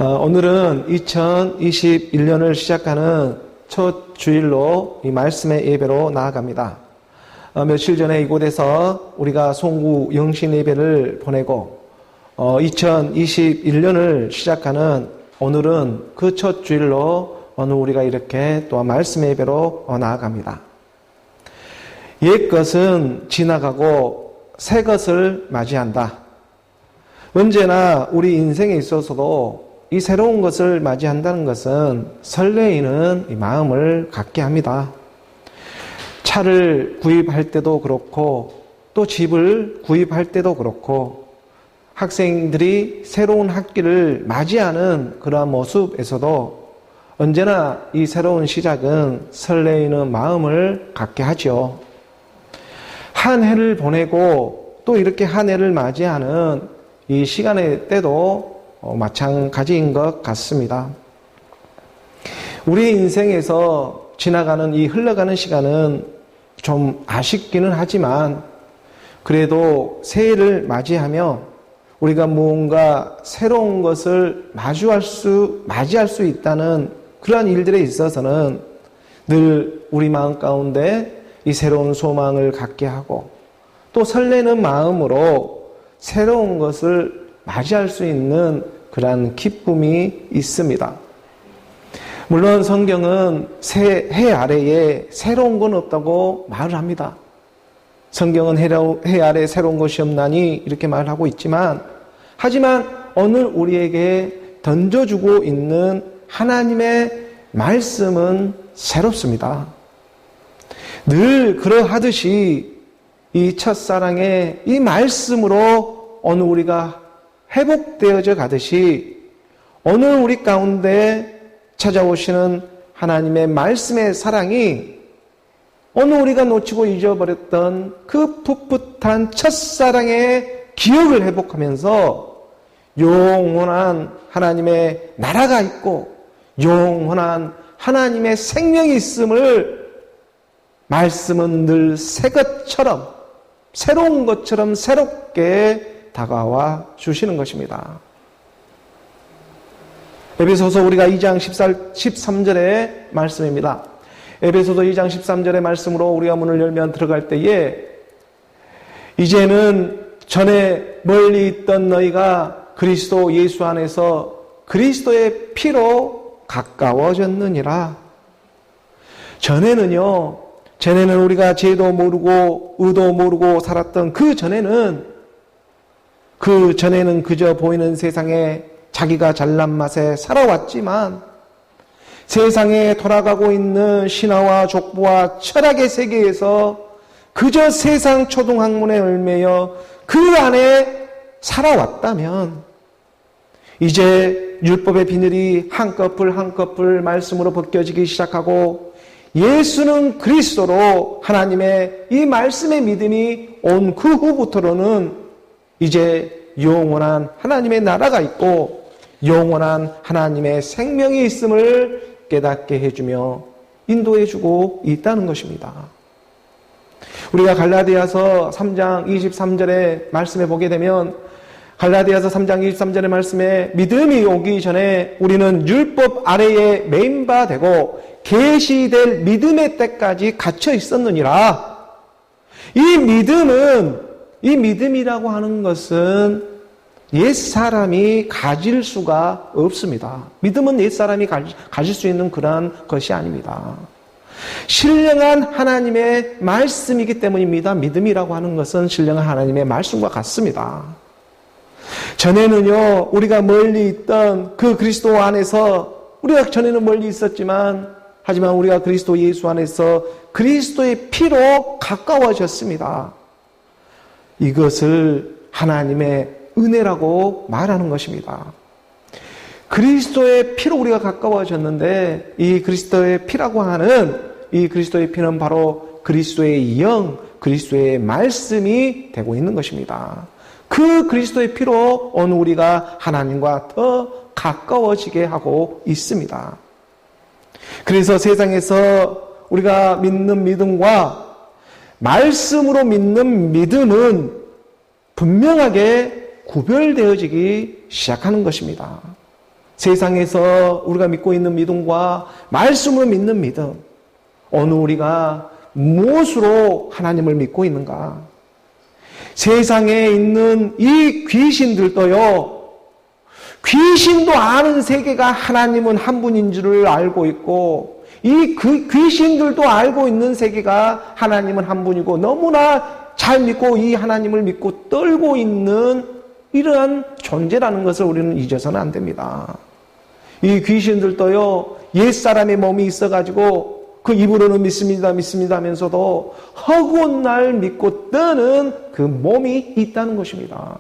오늘은 2021년을 시작하는 첫 주일로 이 말씀의 예배로 나아갑니다. 며칠 전에 이곳에서 우리가 송구 영신 예배를 보내고 2021년을 시작하는 오늘은 그 첫 주일로 오늘 우리가 이렇게 또한 말씀의 예배로 나아갑니다. 옛 것은 지나가고 새 것을 맞이한다. 언제나 우리 인생에 있어서도 이 새로운 것을 맞이한다는 것은 설레이는 이 마음을 갖게 합니다. 차를 구입할 때도 그렇고 또 집을 구입할 때도 그렇고 학생들이 새로운 학기를 맞이하는 그러한 모습에서도 언제나 이 새로운 시작은 설레이는 마음을 갖게 하죠. 한 해를 보내고 또 이렇게 한 해를 맞이하는 이 시간의 때도 마찬가지인 것 같습니다. 우리 인생에서 지나가는 이 흘러가는 시간은 좀 아쉽기는 하지만 그래도 새해를 맞이하며 우리가 무언가 새로운 것을 맞이할 수 있다는 그러한 일들에 있어서는 늘 우리 마음 가운데 이 새로운 소망을 갖게 하고 또 설레는 마음으로 새로운 것을 맞이할 수 있는 그러한 기쁨이 있습니다. 물론 성경은 해 아래에 새로운 건 없다고 말을 합니다. 성경은 해 아래에 새로운 것이 없나니 이렇게 말하고 있지만 하지만 오늘 우리에게 던져주고 있는 하나님의 말씀은 새롭습니다. 늘 그러하듯이 이 첫사랑의 이 말씀으로 오늘 우리가 회복되어져 가듯이 오늘 우리 가운데 찾아오시는 하나님의 말씀의 사랑이 오늘 우리가 놓치고 잊어버렸던 그 풋풋한 첫사랑의 기억을 회복하면서 영원한 하나님의 나라가 있고 영원한 하나님의 생명이 있음을 말씀은 늘 새 것처럼 새로운 것처럼 새롭게 다가와 주시는 것입니다. 에베소서 우리가 2장 13절의 말씀입니다. 에베소서 2장 13절의 말씀으로 우리가 문을 열면 들어갈 때에 이제는 전에 멀리 있던 너희가 그리스도 예수 안에서 그리스도의 피로 가까워졌느니라. 전에는 우리가 죄도 모르고 의도 모르고 살았던 그 전에는 그저 보이는 세상에 자기가 잘난 맛에 살아왔지만 세상에 돌아가고 있는 신화와 족보와 철학의 세계에서 그저 세상 초등학문에 얽매여 그 안에 살아왔다면 이제 율법의 비늘이 한꺼풀 한꺼풀 말씀으로 벗겨지기 시작하고 예수는 그리스도로 하나님의 이 말씀의 믿음이 온 그 후부터는 이제 영원한 하나님의 나라가 있고 영원한 하나님의 생명이 있음을 깨닫게 해주며 인도해주고 있다는 것입니다. 우리가 갈라디아서 3장 23절의 말씀에 보게 되면 갈라디아서 3장 23절의 말씀에 믿음이 오기 전에 우리는 율법 아래에 매인 바 되고 계시될 믿음의 때까지 갇혀 있었느니라. 이 믿음이라고 하는 것은 옛사람이 가질 수가 없습니다. 믿음은 옛사람이 가질 수 있는 그러한 것이 아닙니다. 신령한 하나님의 말씀이기 때문입니다. 믿음이라고 하는 것은 신령한 하나님의 말씀과 같습니다. 전에는요, 우리가 멀리 있던 그 그리스도 안에서 우리가 전에는 멀리 있었지만 하지만 우리가 그리스도 예수 안에서 그리스도의 피로 가까워졌습니다. 이것을 하나님의 은혜라고 말하는 것입니다. 그리스도의 피로 우리가 가까워졌는데 이 그리스도의 피라고 하는 이 그리스도의 피는 바로 그리스도의 영, 그리스도의 말씀이 되고 있는 것입니다. 그 그리스도의 피로 오늘 우리가 하나님과 더 가까워지게 하고 있습니다. 그래서 세상에서 우리가 믿는 믿음과 말씀으로 믿는 믿음은 분명하게 구별되어지기 시작하는 것입니다. 세상에서 우리가 믿고 있는 믿음과 말씀을 믿는 믿음, 어느 우리가 무엇으로 하나님을 믿고 있는가? 세상에 있는 이 귀신들도요, 귀신도 아는 세계가 하나님은 한 분인 줄을 알고 있고, 이 귀신들도 알고 있는 세계가 하나님은 한 분이고, 너무나 잘 믿고 이 하나님을 믿고 떨고 있는 이러한 존재라는 것을 우리는 잊어서는 안 됩니다. 이 귀신들도요, 옛사람의 몸이 있어가지고 그 입으로는 믿습니다, 믿습니다 하면서도 허구한 날 믿고 떠는 그 몸이 있다는 것입니다.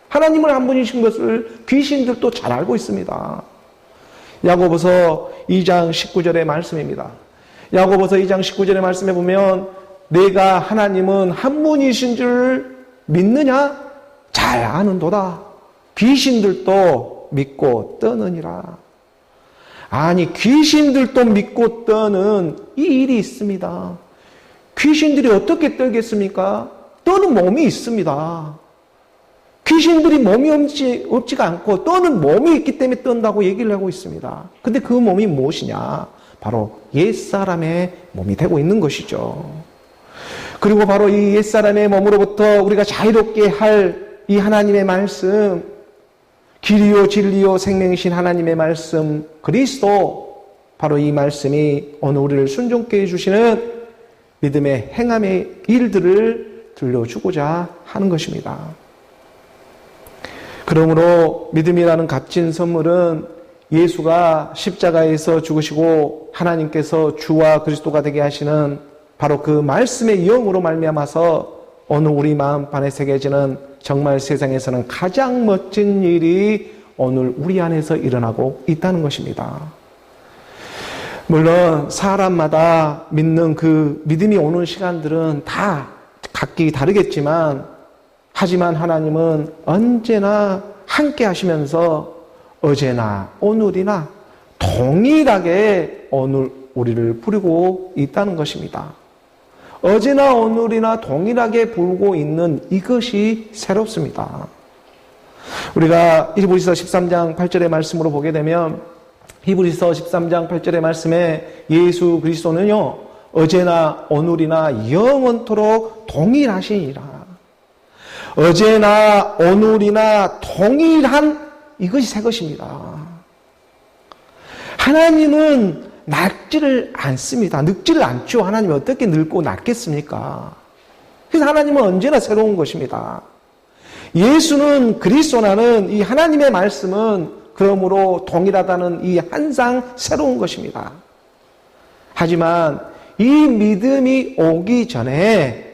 하나님을 한 분이신 것을 귀신들도 잘 알고 있습니다. 야고보서 2장 19절의 말씀입니다. 야고보서 2장 19절의 말씀에 보면 내가 하나님은 한 분이신 줄 믿느냐? 잘 아는도다. 귀신들도 믿고 떠느니라. 아니, 귀신들도 믿고 떠는 이 일이 있습니다. 귀신들이 어떻게 떨겠습니까? 떠는 몸이 있습니다. 귀신들이 몸이 없지가 않고 떠는 몸이 있기 때문에 떤다고 얘기를 하고 있습니다. 근데 그 몸이 무엇이냐? 바로 옛사람의 몸이 되고 있는 것이죠. 그리고 바로 이 옛사람의 몸으로부터 우리가 자유롭게 할 이 하나님의 말씀, 길이요 진리요 생명이신 하나님의 말씀 그리스도, 바로 이 말씀이 오늘 우리를 순종케 해주시는 믿음의 행함의 일들을 들려주고자 하는 것입니다. 그러므로 믿음이라는 값진 선물은 예수가 십자가에서 죽으시고 하나님께서 주와 그리스도가 되게 하시는 바로 그 말씀의 영으로 말미암아서 오늘 우리 마음판에 새겨지는 정말 세상에서는 가장 멋진 일이 오늘 우리 안에서 일어나고 있다는 것입니다. 물론 사람마다 믿는 그 믿음이 오는 시간들은 다 각기 다르겠지만, 하지만 하나님은 언제나 함께 하시면서 어제나 오늘이나 동일하게 오늘 우리를 부르고 있다는 것입니다. 어제나 오늘이나 동일하게 부르고 있는 이것이 새롭습니다. 우리가 히브리서 13장 8절의 말씀으로 보게 되면, 히브리서 13장 8절의 말씀에 예수 그리스도는요, 어제나 오늘이나 영원토록 동일하시니라. 어제나 오늘이나 동일한 이것이 새 것입니다. 하나님은 늙지를 않습니다. 늙지를 않죠. 하나님이 어떻게 늙고 낡겠습니까? 그래서 하나님은 언제나 새로운 것입니다. 예수는 그리스도라는 이 하나님의 말씀은 그러므로 동일하다는 이 항상 새로운 것입니다. 하지만 이 믿음이 오기 전에,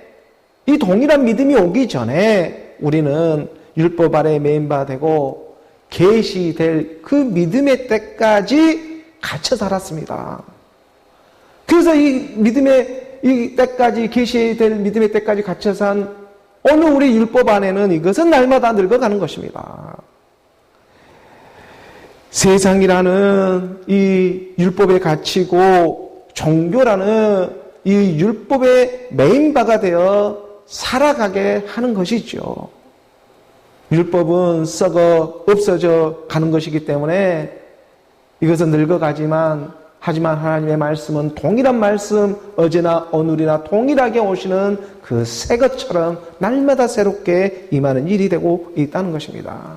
이 동일한 믿음이 오기 전에 우리는 율법 아래 매인바 되고 계시될 그 믿음의 때까지 갇혀 살았습니다. 그래서 이 믿음의 이 때까지, 계시될 믿음의 때까지 갇혀 산 오늘 우리 율법 안에는 이것은 날마다 늙어가는 것입니다. 세상이라는 이 율법에 갇히고 종교라는 이 율법의 메인바가 되어 살아가게 하는 것이죠. 율법은 썩어 없어져 가는 것이기 때문에 이것은 늙어가지만, 하지만 하나님의 말씀은 동일한 말씀, 어제나 오늘이나 동일하게 오시는 그 새 것처럼 날마다 새롭게 임하는 일이 되고 있다는 것입니다.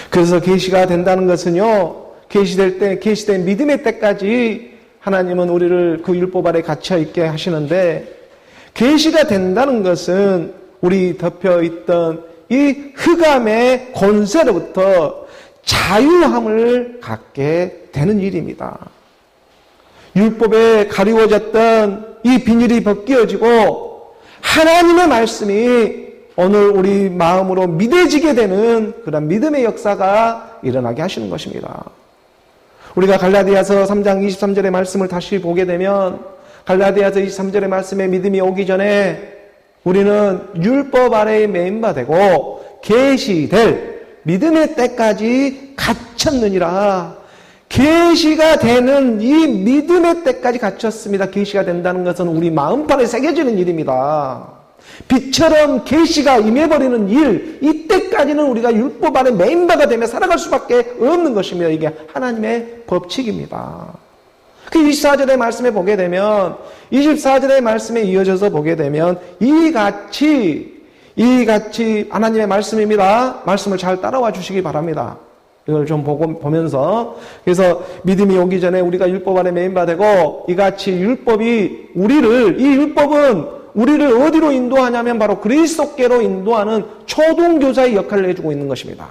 그래서 계시가 된다는 것은요, 계시된 믿음의 때까지 하나님은 우리를 그 율법 아래 갇혀 있게 하시는데, 계시가 된다는 것은 우리 덮여 있던 이 흑암의 권세로부터 자유함을 갖게 되는 일입니다. 율법에 가리워졌던 이 비닐이 벗겨지고 하나님의 말씀이 오늘 우리 마음으로 믿어지게 되는 그런 믿음의 역사가 일어나게 하시는 것입니다. 우리가 갈라디아서 3장 23절의 말씀을 다시 보게 되면, 갈라디아서 23절의 말씀에 믿음이 오기 전에 우리는 율법 아래에 매인바되고 계시될 믿음의 때까지 갇혔느니라. 계시가 되는 이 믿음의 때까지 갇혔습니다. 계시가 된다는 것은 우리 마음판에 새겨지는 일입니다. 빛처럼 계시가 임해버리는 일, 이때까지 때까지는 우리가 율법 아래 매인바가 되며 살아갈 수밖에 없는 것이며 이게 하나님의 법칙입니다. 그 24절의 말씀에 보게 되면 24절의 말씀에 이어져서 보게 되면 이같이 하나님의 말씀입니다. 말씀을 잘 따라와 주시기 바랍니다. 이걸 좀 보면서 그래서 믿음이 오기 전에 우리가 율법 아래 매인바 되고 이같이 율법이 이 율법은 우리를 어디로 인도하냐면 바로 그리스도께로 인도하는 초등교사의 역할을 해주고 있는 것입니다.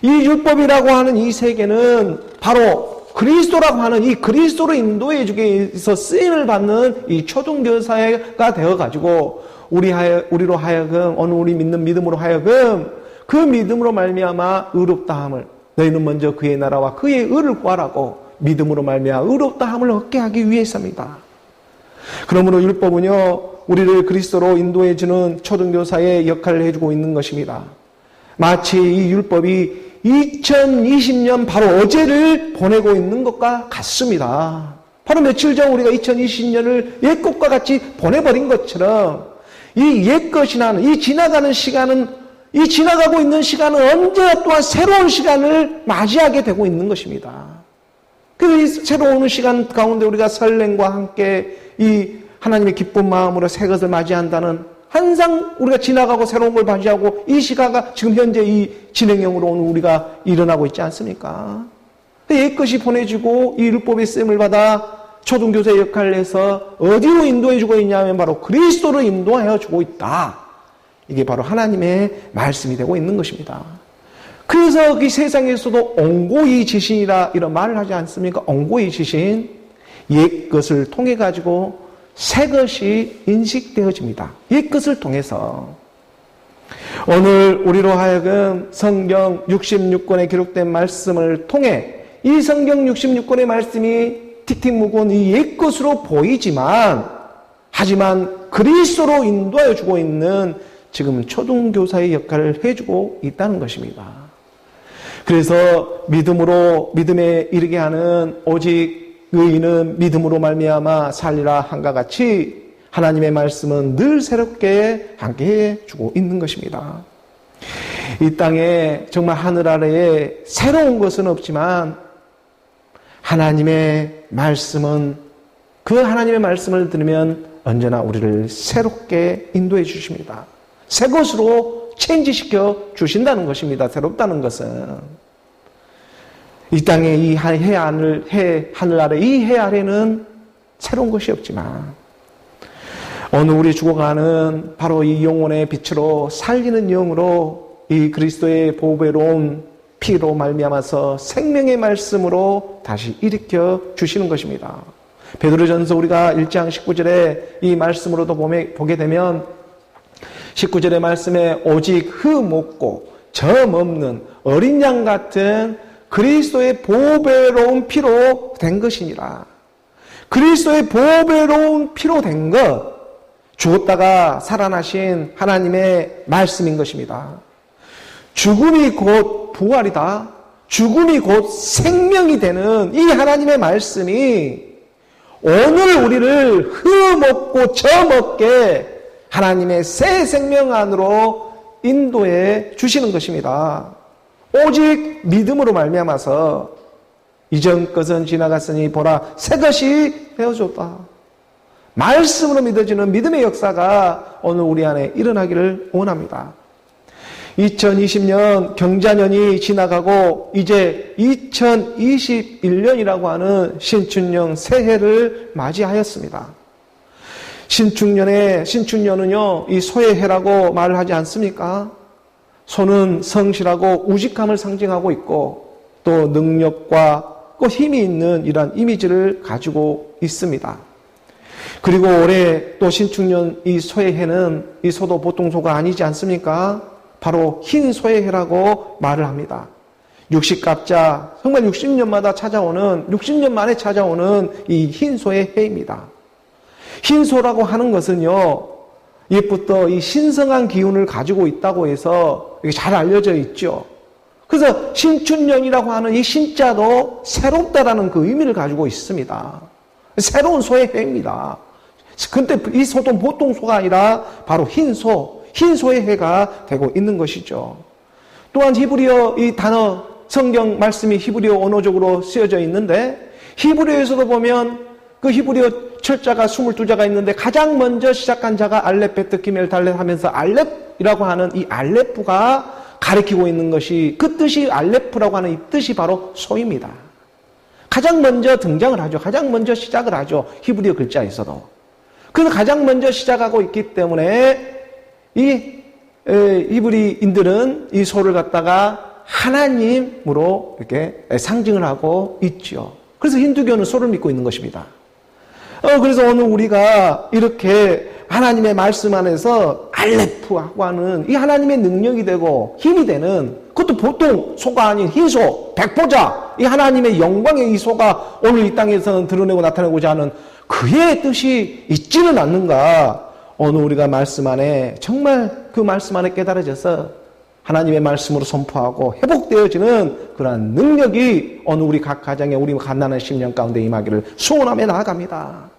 이 율법이라고 하는 이 세계는 바로 그리스도라고 하는 이 그리스도로 인도해 주기 위해서 쓰임을 받는 이 초등교사가 되어가지고 우리로 하여금 우리 믿는 믿음으로 하여금 그 믿음으로 말미암아 의롭다함을 너희는 먼저 그의 나라와 그의 의를 구하라고 믿음으로 말미암아 의롭다함을 얻게 하기 위해서입니다. 그러므로 율법은요 우리를 그리스도로 인도해주는 초등교사의 역할을 해주고 있는 것입니다. 마치 이 율법이 2020년 바로 어제를 보내고 있는 것과 같습니다. 바로 며칠 전 우리가 2020년을 옛 것과 같이 보내버린 것처럼 이 옛 것이나 이 지나가는 시간은 이 지나가고 있는 시간은 언제나 또한 새로운 시간을 맞이하게 되고 있는 것입니다. 그 새로운 시간 가운데 우리가 설렘과 함께 이 하나님의 기쁜 마음으로 새 것을 맞이한다는 항상 우리가 지나가고 새로운 걸 맞이하고 이 시가가 지금 현재 이 진행형으로 오늘 우리가 일어나고 있지 않습니까? 옛것이 보내지고 이 율법의 쓰임을 받아 초등교사의 역할을 해서 어디로 인도해주고 있냐면 바로 그리스도로 인도하여주고 있다. 이게 바로 하나님의 말씀이 되고 있는 것입니다. 그래서 이 세상에서도 온고이 지신이라 이런 말을 하지 않습니까? 온고이 지신, 옛것을 통해 가지고 새 것이 인식되어집니다. 옛것을 통해서. 오늘 우리로 하여금 성경 66권에 기록된 말씀을 통해 이 성경 66권의 말씀이 틱틱 묵은 이 옛것으로 보이지만 하지만 그리스도로 인도하여 주고 있는 지금 초등교사의 역할을 해주고 있다는 것입니다. 그래서 믿음에 이르게 하는 오직 의인은 믿음으로 말미암아 살리라 한과 같이 하나님의 말씀은 늘 새롭게 함께해 주고 있는 것입니다. 이 땅에 정말 하늘 아래에 새로운 것은 없지만 하나님의 말씀은 그 하나님의 말씀을 들으면 언제나 우리를 새롭게 인도해 주십니다. 새 것으로 체인지시켜 주신다는 것입니다. 새롭다는 것은. 이 땅에 이 하늘 아래 이 해 아래는 새로운 것이 없지만 오늘 우리 죽어가는 바로 이 영혼의 빛으로 살리는 영으로 이 그리스도의 보배로운 피로 말미암아서 생명의 말씀으로 다시 일으켜 주시는 것입니다. 베드로전서 우리가 1장 19절에 이 말씀으로도 보게 되면 19절의 말씀에 오직 흠 없고 점 없는 어린 양 같은 그리스도의 보배로운 피로 된 것이니라. 그리스도의 보배로운 피로 된 것, 죽었다가 살아나신 하나님의 말씀인 것입니다. 죽음이 곧 부활이다. 죽음이 곧 생명이 되는 이 하나님의 말씀이 오늘 우리를 흠 없고 점 없게 하나님의 새 생명 안으로 인도해 주시는 것입니다. 오직 믿음으로 말미암아서 이전 것은 지나갔으니 보라 새 것이 되어졌다. 말씀으로 믿어지는 믿음의 역사가 오늘 우리 안에 일어나기를 원합니다. 2020년 경자년이 지나가고 이제 2021년이라고 하는 신춘년 새해를 맞이하였습니다. 신춘년은요, 이 소의 해라고 말을 하지 않습니까? 소는 성실하고 우직함을 상징하고 있고 또 능력과 또 힘이 있는 이런 이미지를 가지고 있습니다. 그리고 올해 또 신축년 이 소의 해는 이 소도 보통 소가 아니지 않습니까? 바로 흰 소의 해라고 말을 합니다. 60갑자, 정말 60년 만에 찾아오는 이 흰 소의 해입니다. 흰 소라고 하는 것은요, 옛부터 이 신성한 기운을 가지고 있다고 해서 이게 잘 알려져 있죠. 그래서 신춘년이라고 하는 이 신자도 새롭다라는 그 의미를 가지고 있습니다. 새로운 소의 해입니다. 근데 이 소도 보통 소가 아니라 바로 흰 소, 흰 소의 해가 되고 있는 것이죠. 또한 히브리어 이 단어 성경 말씀이 히브리어 언어적으로 쓰여져 있는데 히브리어에서도 보면 그 히브리어 철자가 22자가 있는데 가장 먼저 시작한 자가 알렙, 베트, 기멜, 달렛 하면서 알렙이라고 하는 이 알렙가 가리키고 있는 것이 그 뜻이 알렙이라고 하는 이 뜻이 바로 소입니다. 가장 먼저 등장을 하죠. 가장 먼저 시작을 하죠. 히브리어 글자에서도. 그래서 가장 먼저 시작하고 있기 때문에 이 히브리인들은 이 소를 갖다가 하나님으로 이렇게 상징을 하고 있죠. 그래서 힌두교는 소를 믿고 있는 것입니다. 그래서 오늘 우리가 이렇게 하나님의 말씀 안에서 알레프하고 하는 이 하나님의 능력이 되고 힘이 되는 그것도 보통 소가 아닌 흰소, 백보자, 이 하나님의 영광의 이 소가 오늘 이 땅에서는 드러내고 나타내고자 하는 그의 뜻이 있지는 않는가. 오늘 우리가 말씀 안에 정말 그 말씀 안에 깨달아져서 하나님의 말씀으로 선포하고 회복되어지는 그러한 능력이 오늘 우리 각 가정에 우리 갓난한 10년 가운데 임하기를 소원하며 나아갑니다.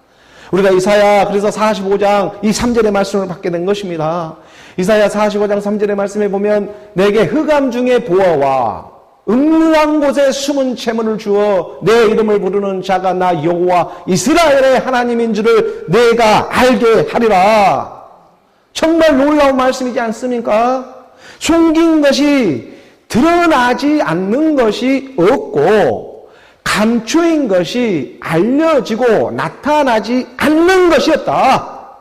우리가 이사야 그래서 45장 이 3절의 말씀을 받게 된 것입니다. 이사야 45장 3절의 말씀에 보면 내게 흑암 중에 보아와 음흉한 곳에 숨은 재물을 주어 내 이름을 부르는 자가 나 여호와 이스라엘의 하나님인 줄을 내가 알게 하리라. 정말 놀라운 말씀이지 않습니까? 숨긴 것이 드러나지 않는 것이 없고 감추인 것이 알려지고 나타나지 않는 것이었다.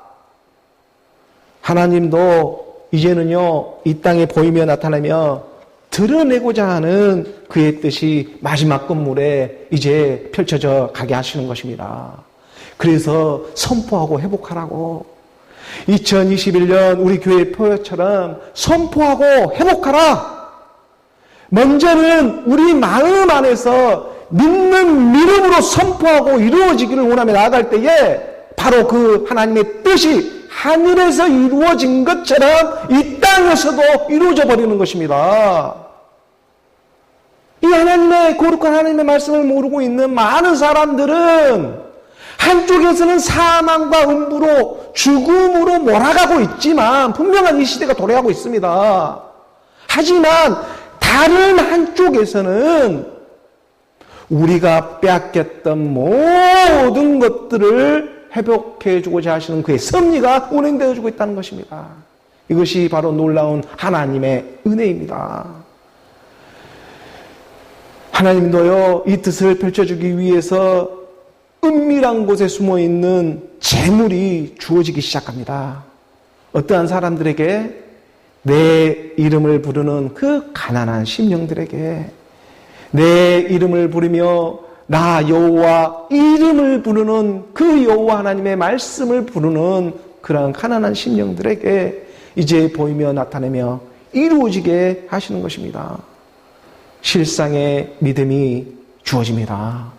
하나님도 이제는요 이 땅에 보이며 나타나며 드러내고자 하는 그의 뜻이 마지막 건물에 이제 펼쳐져 가게 하시는 것입니다. 그래서 선포하고 회복하라고 2021년 우리 교회 표어처럼 선포하고 회복하라. 먼저는 우리 마음 안에서 믿는 믿음으로 선포하고 이루어지기를 원하며 나아갈 때에 바로 그 하나님의 뜻이 하늘에서 이루어진 것처럼 이 땅에서도 이루어져 버리는 것입니다. 이 하나님의 거룩한 하나님의 말씀을 모르고 있는 많은 사람들은 한쪽에서는 사망과 음부로 죽음으로 몰아가고 있지만 분명한 이 시대가 도래하고 있습니다. 하지만 다른 한쪽에서는 우리가 빼앗겼던 모든 것들을 회복해 주고자 하시는 그의 섭리가 운행되어 주고 있다는 것입니다. 이것이 바로 놀라운 하나님의 은혜입니다. 하나님도요 이 뜻을 펼쳐주기 위해서 은밀한 곳에 숨어있는 재물이 주어지기 시작합니다. 어떠한 사람들에게 내 이름을 부르는 그 가난한 심령들에게 내 이름을 부르며 나 여호와 이름을 부르는 그 여호와 하나님의 말씀을 부르는 그러한 가난한 심령들에게 이제 보이며 나타내며 이루어지게 하시는 것입니다. 실상의 믿음이 주어집니다.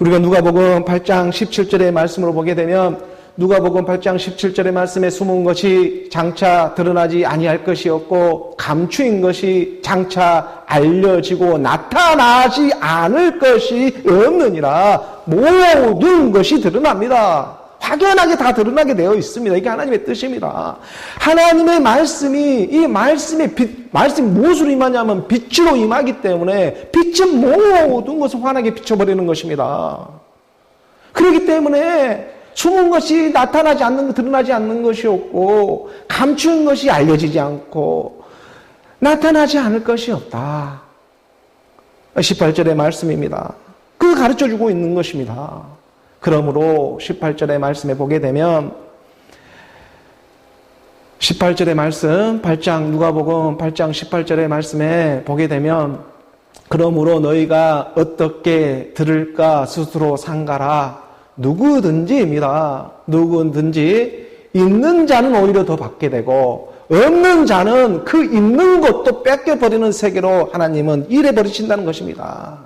우리가 누가복음 8장 17절의 말씀으로 보게 되면 누가복음 8장 17절의 말씀에 숨은 것이 장차 드러나지 아니할 것이었고 감추인 것이 장차 알려지고 나타나지 않을 것이 없느니라. 모든 것이 드러납니다. 확연하게 다 드러나게 되어 있습니다. 이게 하나님의 뜻입니다. 하나님의 말씀이 이 말씀이 말씀이 무엇으로 임하냐면 빛으로 임하기 때문에 빛은 모든 것을 환하게 비춰버리는 것입니다. 그렇기 때문에 숨은 것이 나타나지 않는, 드러나지 않는 것이 없고 감추는 것이 알려지지 않고 나타나지 않을 것이 없다. 18절의 말씀입니다. 그 가르쳐주고 있는 것입니다. 그러므로 18절의 말씀에 보게 되면 18절의 말씀 8장 누가복음 8장 18절의 말씀에 보게 되면 그러므로 너희가 어떻게 들을까 스스로 상가라. 누구든지입니다. 누구든지 있는 자는 오히려 더 받게 되고 없는 자는 그 있는 것도 뺏겨버리는 세계로 하나님은 일해버리신다는 것입니다.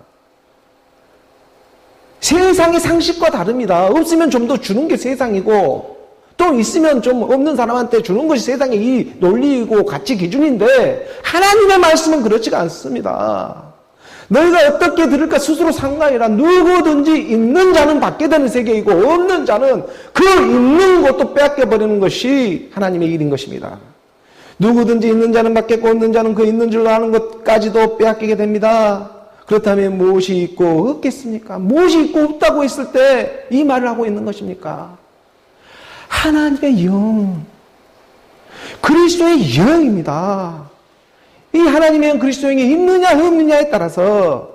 세상의 상식과 다릅니다. 없으면 좀 더 주는 게 세상이고 또 있으면 좀 없는 사람한테 주는 것이 세상의 이 논리이고 가치 기준인데 하나님의 말씀은 그렇지가 않습니다. 너희가 어떻게 들을까 스스로 상관이라. 누구든지 있는 자는 받게 되는 세계이고 없는 자는 그 있는 것도 빼앗겨버리는 것이 하나님의 일인 것입니다. 누구든지 있는 자는 받겠고 없는 자는 그 있는 줄로 아는 것까지도 빼앗기게 됩니다. 그렇다면 무엇이 있고 없겠습니까? 무엇이 있고 없다고 했을 때 이 말을 하고 있는 것입니까? 하나님의 영, 그리스도의 영입니다. 이 하나님의 영, 그리스도의 영이 있느냐 없느냐에 따라서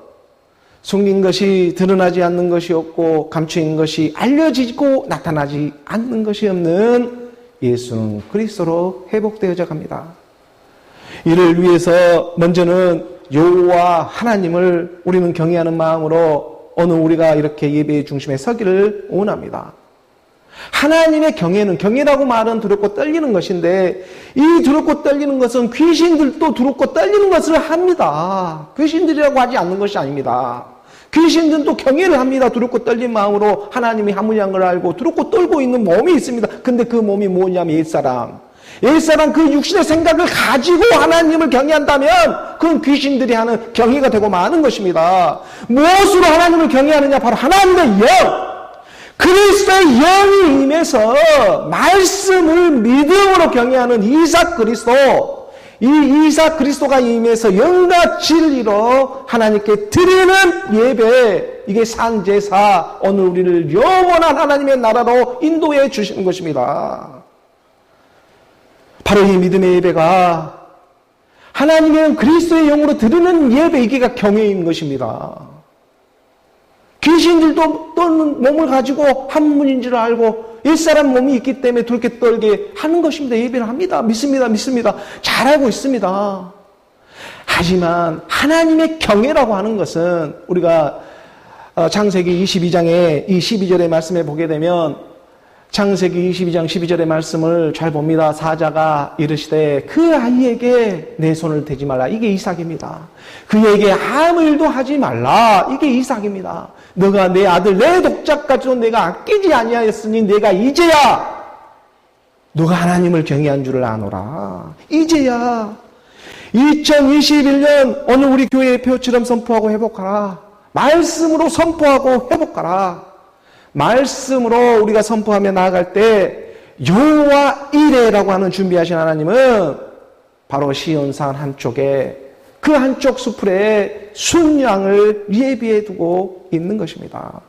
숨긴 것이 드러나지 않는 것이 없고 감추인 것이 알려지고 나타나지 않는 것이 없는 예수는 그리스도로 회복되어져 갑니다. 이를 위해서 먼저는 여호와 하나님을 우리는 경외하는 마음으로 오늘 우리가 이렇게 예배의 중심에 서기를 원합니다. 하나님의 경외라고 말은 두렵고 떨리는 것인데 이 두렵고 떨리는 것은 귀신들도 두렵고 떨리는 것을 합니다. 귀신들이라고 하지 않는 것이 아닙니다. 귀신들도 경외를 합니다. 두렵고 떨린 마음으로 하나님이 하물량 걸 알고 두렵고 떨고 있는 몸이 있습니다. 근데 그 몸이 뭐냐면 옛사람 그 육신의 생각을 가지고 하나님을 경외한다면 그건 귀신들이 하는 경외가 되고 마는 것입니다. 무엇으로 하나님을 경외하느냐? 바로 하나님의 영, 그리스도의 영이 임해서 말씀을 믿음으로 경외하는 이삭 그리스도, 이 이삭 그리스도가 임해서 영과 진리로 하나님께 드리는 예배, 이게 산제사, 오늘 우리를 영원한 하나님의 나라로 인도해 주시는 것입니다. 바로 이 믿음의 예배가 하나님의 그리스도의 영으로 드리는 예배, 이게 경외인 것입니다. 귀신들도 떠는 몸을 가지고 한 분인 줄 알고 옛사람 몸이 있기 때문에 그렇게 떨게 하는 것입니다. 예배를 합니다. 믿습니다. 잘 알고 있습니다. 하지만 하나님의 경외라고 하는 것은 우리가 창세기 22장의 이 12절의 말씀에 보게 되면 창세기 22장 12절의 말씀을 잘 봅니다. 사자가 이르시되 그 아이에게 내 손을 대지 말라. 이게 이삭입니다. 그에게 아무 일도 하지 말라. 이게 이삭입니다. 너가 내 아들 내 독자까지도 내가 아끼지 아니하였으니 내가 이제야 너가 하나님을 경외한 줄을 아노라. 이제야 2021년 오늘 우리 교회의 표처럼 선포하고 회복하라. 말씀으로 선포하고 회복하라. 말씀으로 우리가 선포하며 나아갈 때 여호와 이레라고 하는 준비하신 하나님은 바로 시온산 한쪽에 그 한쪽 수풀에 순양을 예비해 두고 있는 것입니다.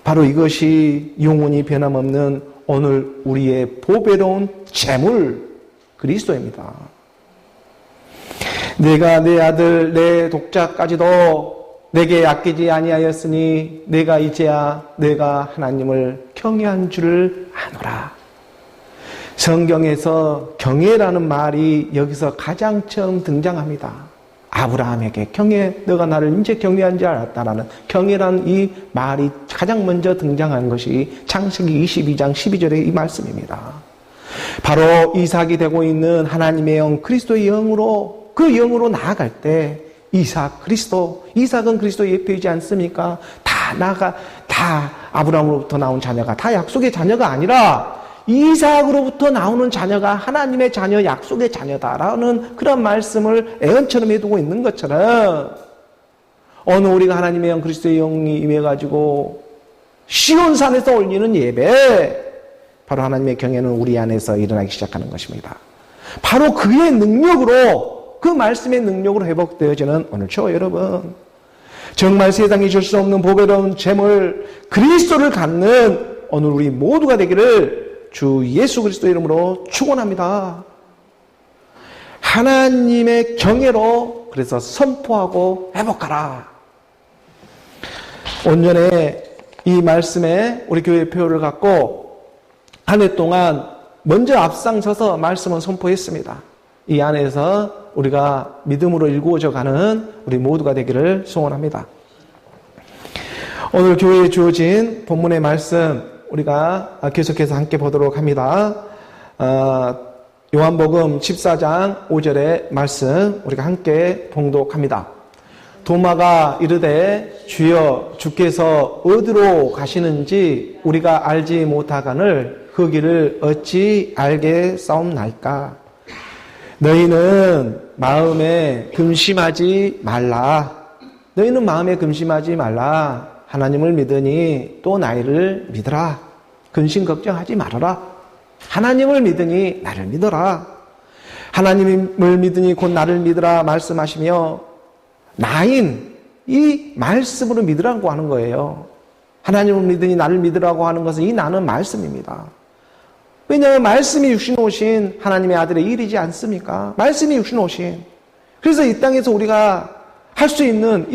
바로 이것이 영원히 변함없는 오늘 우리의 보배로운 재물 그리스도입니다. 내가 내 아들 내 독자까지도 내게 아끼지 아니하였으니 내가 이제야 내가 하나님을 경외한 줄을 아노라. 성경에서 경외라는 말이 여기서 가장 처음 등장합니다. 아브라함에게 너가 나를 이제 경외한 줄 알았다라는 경외라는 이 말이 가장 먼저 등장한 것이 창세기 22장 12절의 이 말씀입니다. 바로 이삭이 되고 있는 하나님의 영, 그리스도의 영으로 그 영으로 나아갈 때 이삭은 그리스도의 예표이지 않습니까? 다 아브라함으로부터 나온 자녀가 다 약속의 자녀가 아니라 이삭으로부터 나오는 자녀가 하나님의 자녀, 약속의 자녀다라는 그런 말씀을 애언처럼 해두고 있는 것처럼 오늘 우리가 하나님의 영, 그리스도의 영이 임해가지고 시온산에서 올리는 예배, 바로 하나님의 경외는 우리 안에서 일어나기 시작하는 것입니다. 바로 그의 능력으로, 그 말씀의 능력으로 회복되어지는 오늘 저 여러분, 정말 세상이 줄 수 없는 보배로운 재물 그리스도를 갖는 오늘 우리 모두가 되기를 주 예수 그리스도 이름으로 축원합니다. 하나님의 경외로 그래서 선포하고 회복하라. 온전히 이 말씀에 우리 교회 표를 갖고 한 해 동안 먼저 앞장서서 말씀을 선포했습니다. 이 안에서 우리가 믿음으로 일구어져 가는 우리 모두가 되기를 소원합니다. 오늘 교회에 주어진 본문의 말씀 우리가 계속해서 함께 보도록 합니다. 요한복음 14장 5절의 말씀 우리가 함께 봉독합니다. 도마가 이르되 주여 주께서 어디로 가시는지 우리가 알지 못하거늘 그 길을 어찌 알겠사옵나이까. 너희는 마음에 금심하지 말라. 너희는 마음에 금심하지 말라. 하나님을 믿으니 또 나를 믿으라. 근심 걱정하지 말아라. 하나님을 믿으니 나를 믿어라. 하나님을 믿으니 곧 나를 믿으라 말씀하시며 나인 이 말씀으로 믿으라고 하는 거예요. 하나님을 믿으니 나를 믿으라고 하는 것은 이 나는 말씀입니다. 왜냐하면 말씀이 육신 오신 하나님의 아들의 일이지 않습니까? 말씀이 육신 오신. 그래서 이 땅에서 우리가 할 수 있는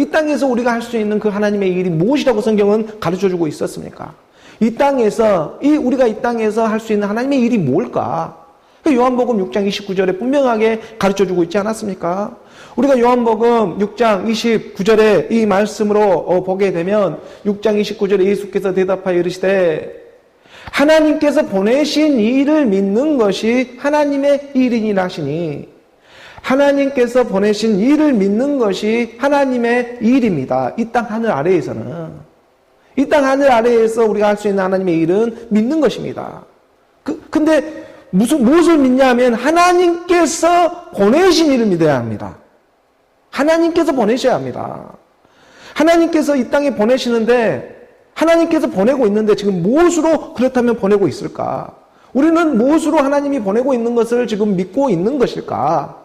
그 하나님의 일이 무엇이라고 성경은 가르쳐주고 있었습니까? 우리가 이 땅에서 할 수 있는 하나님의 일이 뭘까? 요한복음 6장 29절에 분명하게 가르쳐주고 있지 않았습니까? 우리가 요한복음 6장 29절에 이 말씀으로 보게 되면 6장 29절에 예수께서 대답하여 이르시되 하나님께서 보내신 일을 믿는 것이 하나님의 일이니라 하시니 하나님께서 보내신 일을 믿는 것이 하나님의 일입니다. 이 땅 하늘 아래에서는. 이 땅 하늘 아래에서 우리가 할 수 있는 하나님의 일은 믿는 것입니다. 근데 무엇을 믿냐면 하나님께서 보내신 일을 믿어야 합니다. 하나님께서 보내셔야 합니다. 하나님께서 이 땅에 보내시는데 하나님께서 보내고 있는데 지금 무엇으로 그렇다면 보내고 있을까? 우리는 무엇으로 하나님이 보내고 있는 것을 지금 믿고 있는 것일까?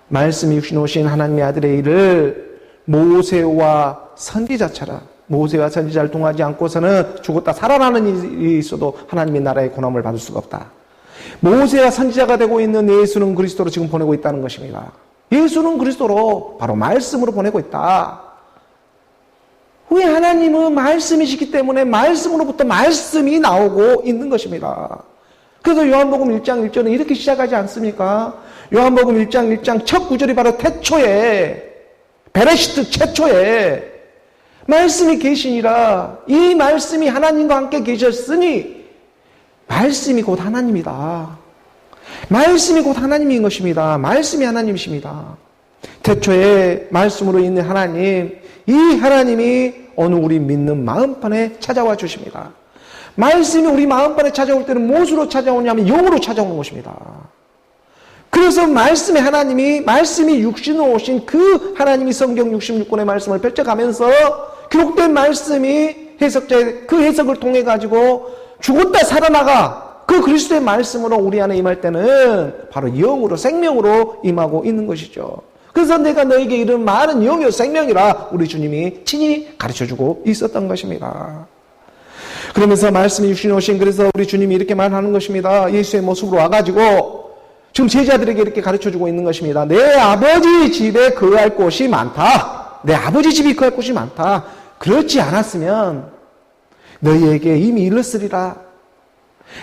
말씀이 육신 오신 하나님의 아들의 일을 모세와 선지자를 통하지 않고서는 죽었다 살아나는 일이 있어도 하나님의 나라의 고난을 받을 수가 없다. 모세와 선지자가 되고 있는 예수는 그리스도로 지금 보내고 있다는 것입니다. 예수는 그리스도로 바로 말씀으로 보내고 있다. 왜 하나님은 말씀이시기 때문에 말씀으로부터 말씀이 나오고 있는 것입니다. 그래서 요한복음 1장 1절은 이렇게 시작하지 않습니까? 요한복음 1장 첫 구절이 바로 태초에 베레시트 최초에 말씀이 계시니라. 이 말씀이 하나님과 함께 계셨으니 말씀이 곧 하나님이다. 말씀이 곧 하나님인 것입니다. 말씀이 하나님이십니다. 태초에 말씀으로 있는 하나님, 이 하나님이 어느 우리 믿는 마음판에 찾아와 주십니다. 말씀이 우리 마음판에 찾아올 때는 무엇으로 찾아오냐면 영으로 찾아오는 것입니다. 그래서 말씀의 하나님이, 말씀이 육신으로 오신 그 하나님이 성경 66권의 말씀을 펼쳐가면서 기록된 말씀이 그 해석을 통해 가지고 죽었다 살아나가 그 그리스도의 말씀으로 우리 안에 임할 때는 바로 영으로, 생명으로 임하고 있는 것이죠. 그래서 내가 너에게 이른 말은 영이요 생명이라 우리 주님이 친히 가르쳐주고 있었던 것입니다. 그러면서 말씀이 육신에 오신 그래서 우리 주님이 이렇게 말하는 것입니다. 예수의 모습으로 와가지고 지금 제자들에게 이렇게 가르쳐주고 있는 것입니다. 내 아버지 집에 거할 곳이 많다. 내 아버지 집이 거할 곳이 많다. 그렇지 않았으면 너희에게 이미 일렀으리라.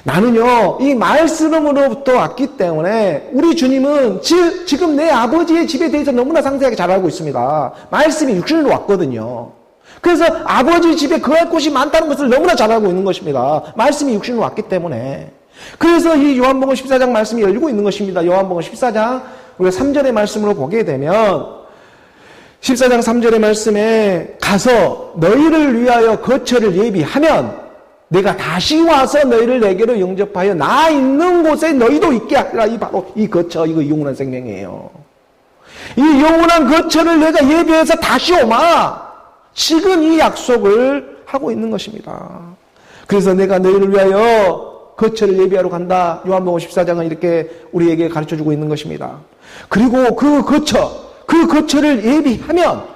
나는요, 이 말씀으로부터 왔기 때문에 우리 주님은 지금 내 아버지의 집에 대해서 너무나 상세하게 잘 알고 있습니다. 말씀이 육신으로 왔거든요. 그래서 아버지 집에 거할 곳이 많다는 것을 너무나 잘 알고 있는 것입니다. 말씀이 육신으로 왔기 때문에. 그래서 이 요한복음 14장 말씀이 열리고 있는 것입니다. 요한복음 14장 우리가 3절의 말씀으로 보게 되면 14장 3절의 말씀에 가서 너희를 위하여 거처를 예비하면 내가 다시 와서 너희를 내게로 영접하여 나 있는 곳에 너희도 있게 하리라. 이 바로 이 거처, 이거 영원한 생명이에요. 이 영원한 거처를 내가 예비해서 다시 오마. 지금 이 약속을 하고 있는 것입니다. 그래서 내가 너희를 위하여 거처를 예비하러 간다. 요한복음 14장은 이렇게 우리에게 가르쳐주고 있는 것입니다. 그리고 그 거처를 예비하면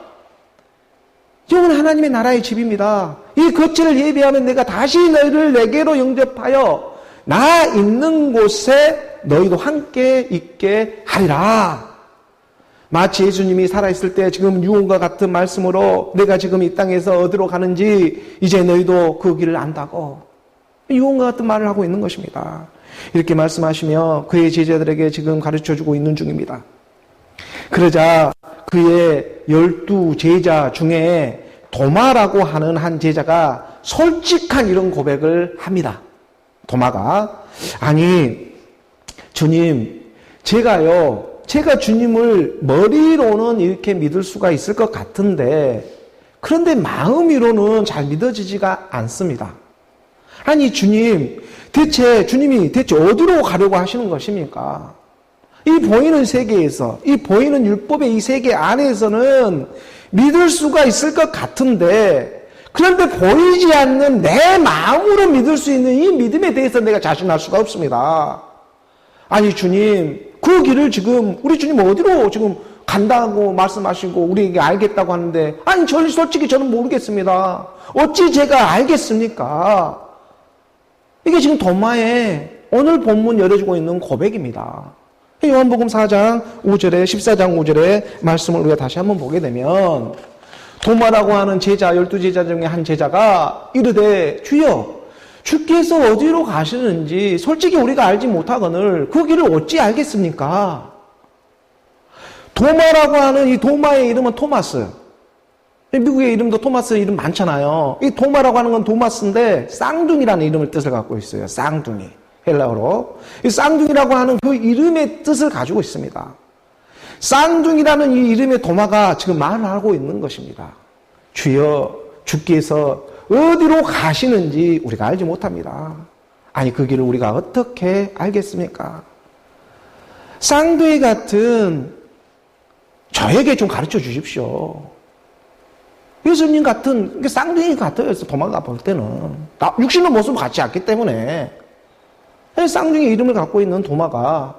영은 하나님의 나라의 집입니다. 이 거처를 예비하면 내가 다시 너희를 내게로 영접하여 나 있는 곳에 너희도 함께 있게 하리라. 마치 예수님이 살아있을 때 지금 유언과 같은 말씀으로 내가 지금 이 땅에서 어디로 가는지 이제 너희도 그 길을 안다고 유언과 같은 말을 하고 있는 것입니다. 이렇게 말씀하시며 그의 제자들에게 지금 가르쳐주고 있는 중입니다. 그러자 그의 12제자 중에 도마라고 하는 한 제자가 솔직한 이런 고백을 합니다. 도마가 아니 주님 제가 주님을 머리로는 이렇게 믿을 수가 있을 것 같은데 그런데 마음으로는 잘 믿어지지가 않습니다. 아니 주님이 대체 어디로 가려고 하시는 것입니까? 이 보이는 세계에서, 이 보이는 율법의 이 세계 안에서는 믿을 수가 있을 것 같은데, 그런데 보이지 않는 내 마음으로 믿을 수 있는 이 믿음에 대해서 내가 자신할 수가 없습니다. 아니, 주님, 그 길을 지금 우리 주님 어디로 지금 간다고 말씀하시고 우리에게 알겠다고 하는데, 아니 솔직히 저는 모르겠습니다. 어찌 제가 알겠습니까? 이게 지금 도마의 오늘 본문 열어주고 있는 고백입니다. 요한복음 4장 5절에 14장 5절에 말씀을 우리가 다시 한번 보게 되면, 도마라고 하는 제자, 12제자 중에 한 제자가 이르되 주여, 주께서 어디로 가시는지 솔직히 우리가 알지 못하거늘 그 길을 어찌 알겠습니까? 도마라고 하는 이 도마의 이름은 토마스. 미국의 이름도 토마스 이름 많잖아요. 이 도마라고 하는 건 도마스인데 쌍둥이라는 이름을 뜻을 갖고 있어요. 쌍둥이. 헬라어로. 이 쌍둥이라고 하는 그 이름의 뜻을 가지고 있습니다. 쌍둥이라는 이 이름의 도마가 지금 말을 하고 있는 것입니다. 주여, 주께서 어디로 가시는지 우리가 알지 못합니다. 아니, 그 길을 우리가 어떻게 알겠습니까? 쌍둥이 같은 저에게 좀 가르쳐 주십시오. 예수님 같은 쌍둥이 같아요. 도마가 볼 때는 육신의 모습 같지 않기 때문에 쌍둥이 이름을 갖고 있는 도마가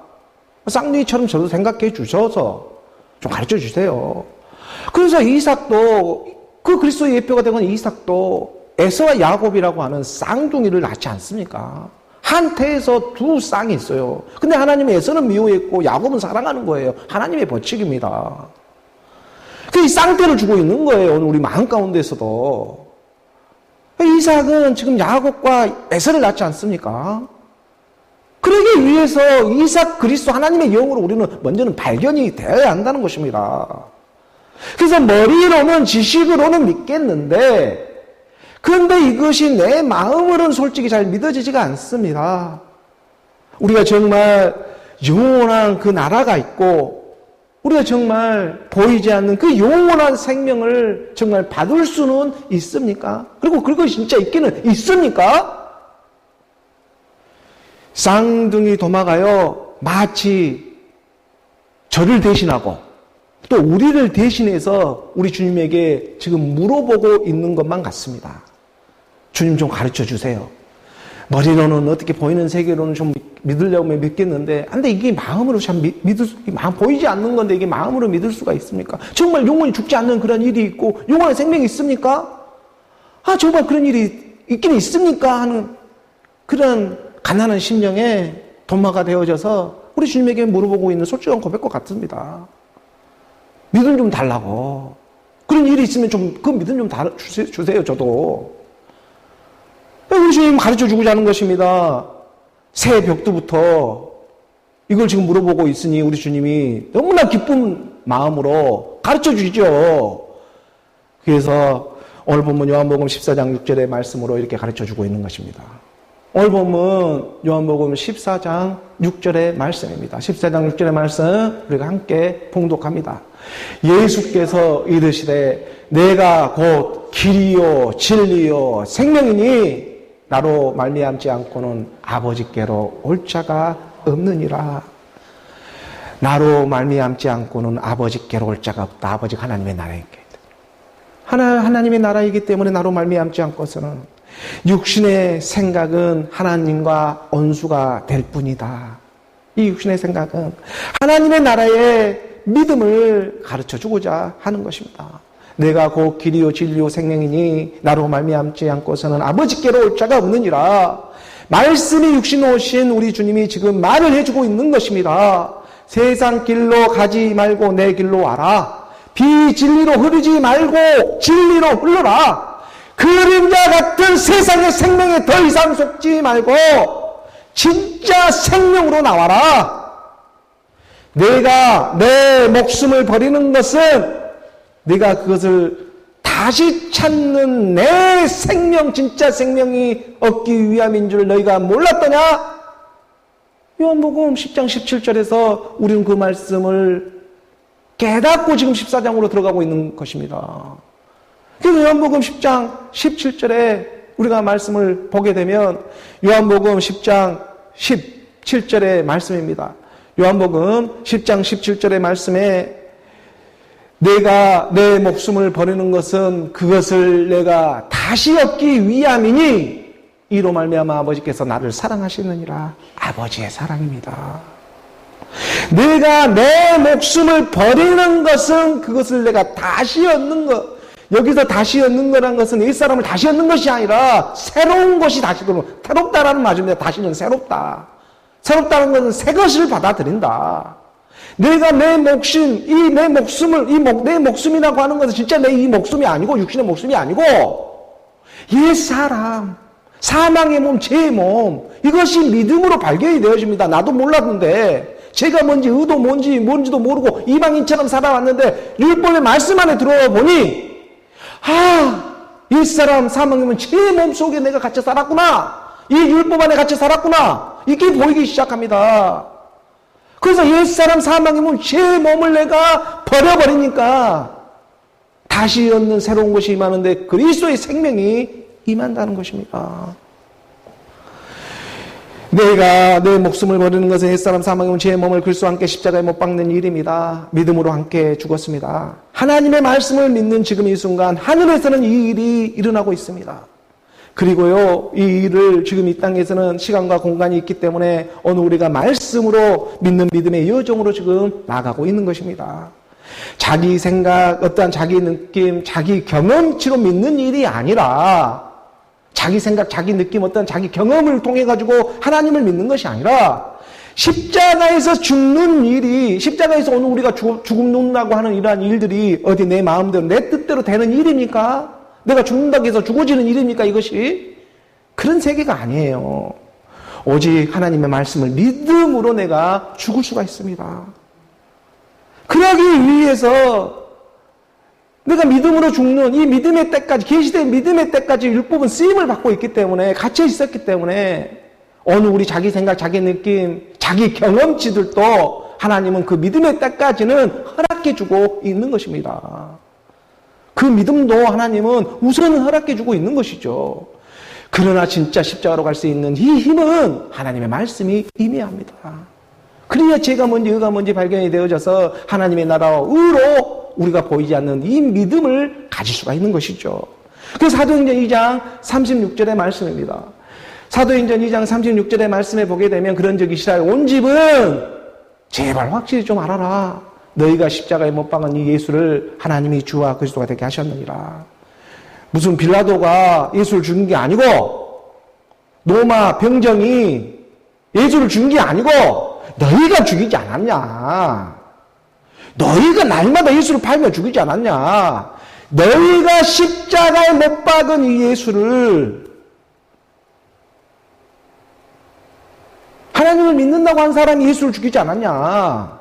쌍둥이처럼 저도 생각해 주셔서 좀 가르쳐 주세요. 그래서 이삭도, 그 그리스도의 예표가 되는 이삭도 에서와 야곱이라고 하는 쌍둥이를 낳지 않습니까? 한 태에서 두 쌍이 있어요. 근데 하나님이 에서는 미워했고 야곱은 사랑하는 거예요. 하나님의 법칙입니다. 그 쌍떼를 주고 있는 거예요. 오늘 우리 마음 가운데서도. 이삭은 지금 야곱과 에서를 낳지 않습니까? 그러기 위해서 이삭 그리스도 하나님의 영으로 우리는 먼저는 발견이 되어야 한다는 것입니다. 그래서 머리로는 지식으로는 믿겠는데, 그런데 이것이 내 마음으로는 솔직히 잘 믿어지지가 않습니다. 우리가 정말 영원한 그 나라가 있고, 우리가 정말 보이지 않는 그 영원한 생명을 정말 받을 수는 있습니까? 그리고 그것이 진짜 있기는 있습니까? 쌍둥이 도마가요, 마치 저를 대신하고 또 우리를 대신해서 우리 주님에게 지금 물어보고 있는 것만 같습니다. 주님 좀 가르쳐 주세요. 머리로는 어떻게 보이는 세계로는 좀 믿으려고 믿겠는데, 근데 이게 마음으로 참 보이지 않는 건데 이게 마음으로 믿을 수가 있습니까? 정말 영원히 죽지 않는 그런 일이 있고 영원한 생명이 있습니까? 정말 그런 일이 있긴 있습니까? 하는 그런 가난한 심령에 도마가 되어져서 우리 주님에게 물어보고 있는 솔직한 고백과 같습니다. 믿음 좀 달라고. 그런 일이 있으면 좀 그 믿음 좀 주세요. 저도. 우리 주님 가르쳐 주고자 하는 것입니다. 새 벽두부터 이걸 지금 물어보고 있으니 우리 주님이 너무나 기쁜 마음으로 가르쳐 주시죠. 그래서 오늘 본문 요한복음 14장 6절의 말씀으로 이렇게 가르쳐 주고 있는 것입니다. 오늘 본문 요한복음 14장 6절의 말씀입니다. 14장 6절의 말씀 우리가 함께 봉독합니다. 예수께서 이르시되 내가 곧 길이요 진리요 생명이니 나로 말미암지 않고는 아버지께로 올 자가 없느니라. 나로 말미암지 않고는 아버지께로 올 자가 없다. 아버지가 하나님의 나라이기 때문에. 하나님의 나라이기 때문에 나로 말미암지 않고서는 육신의 생각은 하나님과 원수가 될 뿐이다. 이 육신의 생각은 하나님의 나라의 믿음을 가르쳐주고자 하는 것입니다. 내가 곧 길이요 진리요 생명이니 나로 말미암지 않고서는 아버지께로 올 자가 없느니라. 말씀이 육신 오신 우리 주님이 지금 말을 해주고 있는 것입니다. 세상 길로 가지 말고 내 길로 와라. 비진리로 흐르지 말고 진리로 흘러라. 그림자 같은 세상의 생명에 더 이상 속지 말고 진짜 생명으로 나와라. 내가 내 목숨을 버리는 것은 내가 그것을 다시 찾는 내 생명, 진짜 생명이 얻기 위함인 줄 너희가 몰랐더냐? 요한복음 10장 17절에서 우리는 그 말씀을 깨닫고 지금 14장으로 들어가고 있는 것입니다. 그래서 요한복음 10장 17절에 우리가 말씀을 보게 되면 요한복음 10장 17절의 말씀입니다. 요한복음 10장 17절의 말씀에 내가 내 목숨을 버리는 것은 그것을 내가 다시 얻기 위함이니 이로 말미암아 아버지께서 나를 사랑하시느니라. 아버지의 사랑입니다. 내가 내 목숨을 버리는 것은 그것을 내가 다시 얻는 것. 여기서 다시 얻는 거란 것은 옛사람을 다시 얻는 것이 아니라 새로운 것이 다시 들어오는, 새롭다라는 말입니다. 다시는 새롭다. 새롭다는 것은 새 것을 받아들인다. 내가 내 목숨, 내 목숨이라고 하는 것은 진짜 내 이 목숨이 아니고, 육신의 목숨이 아니고, 옛사람, 사망의 몸, 죄의 몸, 이것이 믿음으로 발견이 되어집니다. 나도 몰랐는데, 죄가 뭔지, 의도 뭔지도 모르고, 이방인처럼 살아왔는데, 율법의 말씀 안에 들어와 보니, 옛사람, 사망의 몸, 죄의 몸 속에 내가 갇혀 살았구나. 이 율법 안에 갇혀 살았구나. 이게 보이기 시작합니다. 그래서 옛사람, 사망의 몸, 죄의 몸을 내가 버려버리니까, 다시 얻는 새로운 것이 임하는데 그리스도의 생명이 임한다는 것입니다. 내가 내 목숨을 버리는 것은 옛사람 사망의 죄의 몸을 그리스도와 함께 십자가에 못 박는 일입니다. 믿음으로 함께 죽었습니다. 하나님의 말씀을 믿는 지금 이 순간 하늘에서는 이 일이 일어나고 있습니다. 그리고요, 이 일을 지금 이 땅에서는 시간과 공간이 있기 때문에 오늘 우리가 말씀으로 믿는 믿음의 여정으로 지금 나가고 있는 것입니다. 자기 생각, 어떠한 자기 느낌, 자기 경험치로 믿는 일이 아니라 자기 생각, 자기 느낌, 어떤 자기 경험을 통해 가지고 하나님을 믿는 것이 아니라 십자가에서 죽는 일이, 십자가에서 오늘 우리가 죽는다고 하는 이러한 일들이 어디 내 마음대로, 내 뜻대로 되는 일입니까? 내가 죽는다고 해서 죽어지는 일입니까? 이것이? 그런 세계가 아니에요. 오직 하나님의 말씀을 믿음으로 내가 죽을 수가 있습니다. 그러기 위해서 내가 믿음으로 죽는 이 믿음의 때까지, 계시된 믿음의 때까지 율법은 쓰임을 받고 있기 때문에, 갇혀 있었기 때문에 어느 우리 자기 생각, 자기 느낌, 자기 경험치들도 하나님은 그 믿음의 때까지는 허락해주고 있는 것입니다. 그 믿음도 하나님은 우선 허락해주고 있는 것이죠. 그러나 진짜 십자가로 갈 수 있는 이 힘은 하나님의 말씀이 임해야 합니다. 그래야 죄가 뭔지 의가 뭔지 발견이 되어져서 하나님의 나라와 의로 우리가 보이지 않는 이 믿음을 가질 수가 있는 것이죠. 그래서 사도행전 2장 36절의 말씀입니다. 사도행전 2장 36절의 말씀에 보게 되면 그런 적이 있어요. 온 집은 제발 확실히 좀 알아라. 너희가 십자가에 못 박은 이 예수를 하나님이 주와 그리스도가 되게 하셨느니라. 무슨 빌라도가 예수를 죽인 게 아니고, 로마 병정이 예수를 죽인 게 아니고, 너희가 죽이지 않았냐? 너희가 날마다 예수를 팔며 죽이지 않았냐? 너희가 십자가에 못 박은 이 예수를, 하나님을 믿는다고 한 사람이 예수를 죽이지 않았냐?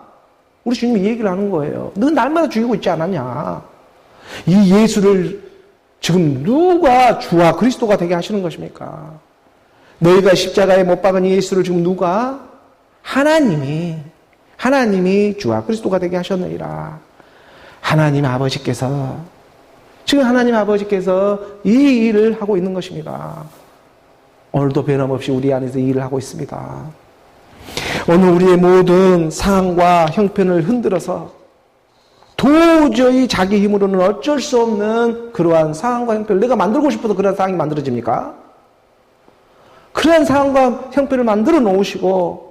우리 주님이 이 얘기를 하는 거예요. 너 날마다 죽이고 있지 않았냐? 이 예수를 지금 누가 주와 그리스도가 되게 하시는 것입니까? 너희가 십자가에 못 박은 이 예수를 지금 누가? 하나님이 주와 그리스도가 되게 하셨느니라. 하나님 아버지께서, 지금 하나님 아버지께서 이 일을 하고 있는 것입니다. 오늘도 변함없이 우리 안에서 이 일을 하고 있습니다. 오늘 우리의 모든 상황과 형편을 흔들어서 도저히 자기 힘으로는 어쩔 수 없는 그러한 상황과 형편을 내가 만들고 싶어도 그런 상황이 만들어집니까? 그러한 상황과 형편을 만들어 놓으시고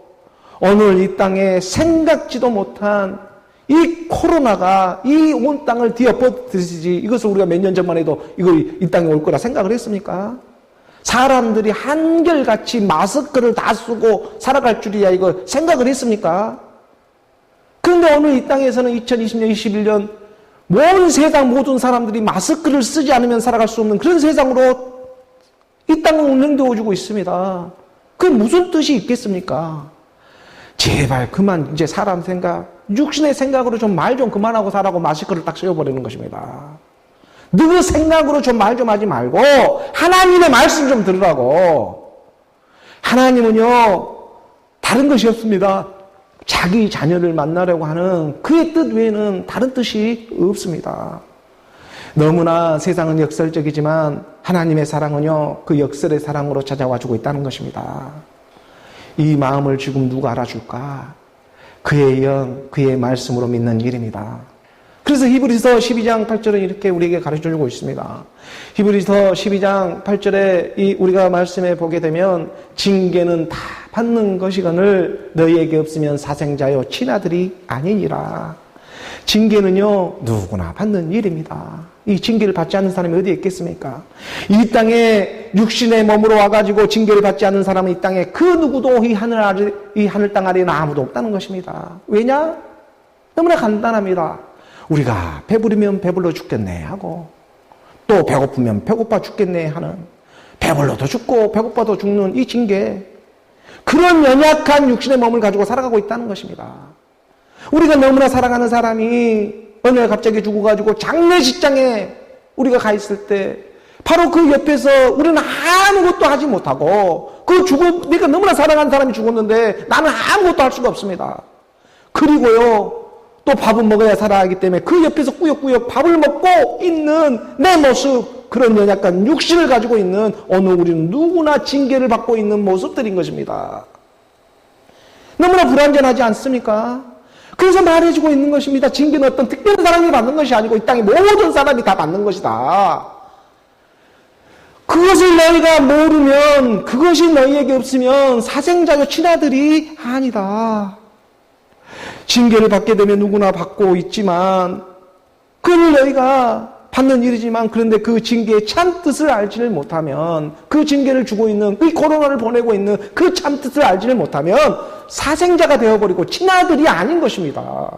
오늘 이 땅에 생각지도 못한 이 코로나가 이 온 땅을 뒤엎어뜨리지, 이것을 우리가 몇 년 전만 해도 이 땅에 올 거라 생각을 했습니까? 사람들이 한결같이 마스크를 다 쓰고 살아갈 줄이야 이거 생각을 했습니까? 그런데 오늘 이 땅에서는 2020년, 21년 온 세상 모든 사람들이 마스크를 쓰지 않으면 살아갈 수 없는 그런 세상으로 이 땅은 운행되어지고 있습니다. 그게 무슨 뜻이 있겠습니까? 제발 그만 이제 사람 생각, 육신의 생각으로 좀 말 좀 그만하고 살라고 마스크를 딱 씌워버리는 것입니다. 너 생각으로 좀 말 좀 하지 말고 하나님의 말씀 좀 들으라고. 하나님은요 다른 것이 없습니다. 자기 자녀를 만나려고 하는 그의 뜻 외에는 다른 뜻이 없습니다. 너무나 세상은 역설적이지만 하나님의 사랑은요 그 역설의 사랑으로 찾아와주고 있다는 것입니다. 이 마음을 지금 누가 알아줄까? 그의 영, 그의 말씀으로 믿는 일입니다. 그래서 히브리서 12장 8절은 이렇게 우리에게 가르쳐주고 있습니다. 히브리서 12장 8절에 우리가 말씀해 보게 되면 징계는 다 받는 것이거늘 너희에게 없으면 사생자여 친아들이 아니니라. 징계는요 누구나 받는 일입니다. 이 징계를 받지 않는 사람이 어디에 있겠습니까? 이 땅에 육신의 몸으로 와가지고 징계를 받지 않는 사람은 이 땅에 그 누구도 이 하늘 땅 아래에는 아무도 없다는 것입니다. 왜냐? 너무나 간단합니다. 우리가 배부르면 배불러 죽겠네 하고 또 배고프면 배고파 죽겠네 하는, 배불러도 죽고 배고파도 죽는 이 징계, 그런 연약한 육신의 몸을 가지고 살아가고 있다는 것입니다. 우리가 너무나 사랑하는 사람이 어느 날 갑자기 죽어가지고 장례식장에 우리가 가 있을 때 바로 그 옆에서 우리는 아무것도 하지 못하고 내가 너무나 사랑하는 사람이 죽었는데 나는 아무것도 할 수가 없습니다. 그리고요 또 밥은 먹어야 살아가기 때문에 그 옆에서 꾸역꾸역 밥을 먹고 있는 내 모습, 그런 연약한 육신을 가지고 있는 오늘 우리는 누구나 징계를 받고 있는 모습들인 것입니다. 너무나 불완전하지 않습니까? 그래서 말해주고 있는 것입니다. 징계는 어떤 특별한 사람이 받는 것이 아니고 이 땅의 모든 사람이 다 받는 것이다. 그것을 너희가 모르면, 그것이 너희에게 없으면 사생자요 친아들이 아니다. 징계를 받게 되면 누구나 받고 있지만, 그걸 너희가 받는 일이지만, 그런데 그 징계의 참 뜻을 알지를 못하면, 그 징계를 주고 있는, 그 코로나를 보내고 있는 그 참 뜻을 알지를 못하면 사생자가 되어버리고 친아들이 아닌 것입니다.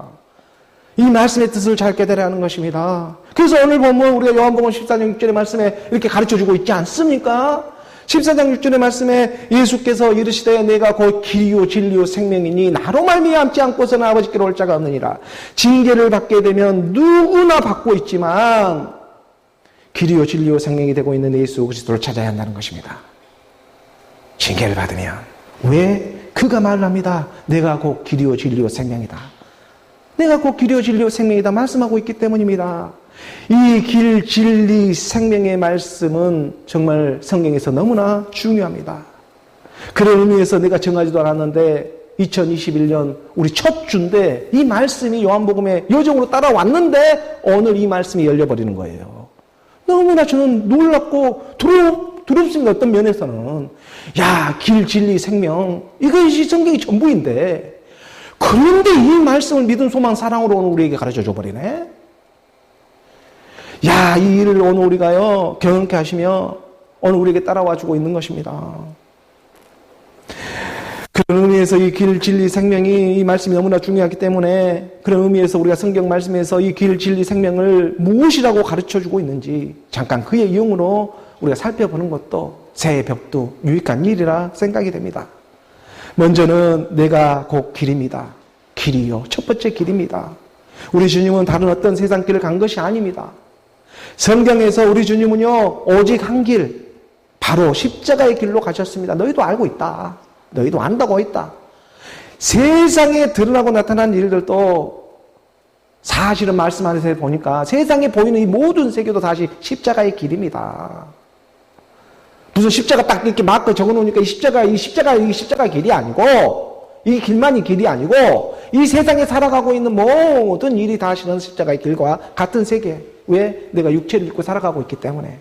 이 말씀의 뜻을 잘 깨달아야 하는 것입니다. 그래서 오늘 보면 우리가 요한복음 14장 6절의 말씀에 이렇게 가르쳐주고 있지 않습니까? 14장 6절의 말씀에 예수께서 이르시되 내가 곧 길이요 진리요 생명이니 나로 말미암지 않고서는 아버지께로 올 자가 없느니라. 징계를 받게 되면 누구나 받고 있지만 길이요 진리요 생명이 되고 있는 예수 그리스도를 찾아야 한다는 것입니다. 징계를 받으면 왜? 그가 말을 합니다. 내가 곧 길이요 진리요 생명이다. 내가 곧 길이요 진리요 생명이다 말씀하고 있기 때문입니다. 이 길, 진리, 생명의 말씀은 정말 성경에서 너무나 중요합니다. 그런 의미에서 내가 정하지도 않았는데 2021년 우리 첫 주인데 이 말씀이 요한복음의 요정으로 따라왔는데 오늘 이 말씀이 열려버리는 거예요. 너무나 저는 놀랍고 두렵습니다. 어떤 면에서는. 야, 길, 진리, 생명, 이것이 성경이 전부인데 그런데 이 말씀을 믿음, 소망, 사랑으로 오늘 우리에게 가르쳐 줘버리네. 야, 이 일을 오늘 우리가요 경험케 하시며 오늘 우리에게 따라와주고 있는 것입니다. 그런 의미에서 이 길, 진리, 생명이 이 말씀이 너무나 중요하기 때문에 그런 의미에서 우리가 성경 말씀에서 이 길, 진리, 생명을 무엇이라고 가르쳐주고 있는지 잠깐 그의 이용으로 우리가 살펴보는 것도 새해 벽도 유익한 일이라 생각이 됩니다. 먼저는 내가 곧 길입니다. 길이요. 첫 번째 길입니다. 우리 주님은 다른 어떤 세상 길을 간 것이 아닙니다. 성경에서 우리 주님은요 오직 한 길, 바로 십자가의 길로 가셨습니다. 너희도 알고 있다. 너희도 안다고 했다. 세상에 드러나고 나타난 일들도 사실은 말씀 안에서 보니까 세상에 보이는 이 모든 세계도 다시 십자가의 길입니다. 무슨 십자가 딱 이렇게 마크 적어놓으니까 이 십자가의 길이 아니고 이 길만이 길이 아니고 이 세상에 살아가고 있는 모든 일이 다 실은 십자가의 길과 같은 세계. 왜? 내가 육체를 입고 살아가고 있기 때문에.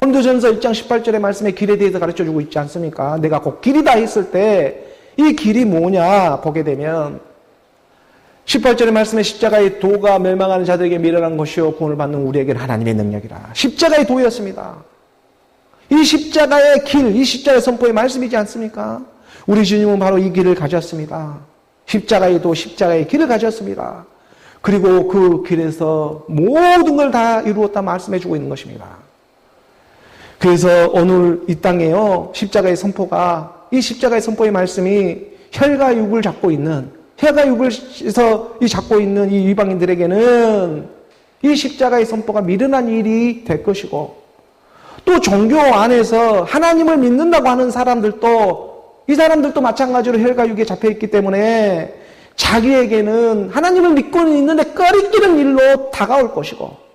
고린도전서 1장 18절의 말씀에 길에 대해서 가르쳐주고 있지 않습니까? 내가 곧 길이다 했을 때 이 길이 뭐냐 보게 되면 18절의 말씀에 십자가의 도가 멸망하는 자들에게 미련한 것이요 구원을 받는 우리에게는 하나님의 능력이라. 십자가의 도였습니다. 이 십자가의 길, 이 십자가의 선포의 말씀이지 않습니까? 우리 주님은 바로 이 길을 가졌습니다. 십자가의 도, 십자가의 길을 가졌습니다. 그리고 그 길에서 모든 걸 다 이루었다 말씀해주고 있는 것입니다. 그래서 오늘 이 땅에요, 십자가의 선포가, 이 십자가의 선포의 말씀이 혈과 육을 잡고 있는, 혈과 육을에서 잡고 있는 이 이방인들에게는 이 십자가의 선포가 미련한 일이 될 것이고, 또 종교 안에서 하나님을 믿는다고 하는 사람들도, 이 사람들도 마찬가지로 혈과 육에 잡혀있기 때문에 자기에게는 하나님을 믿고는 있는데 꺼리끼는 일로 다가올 것이고,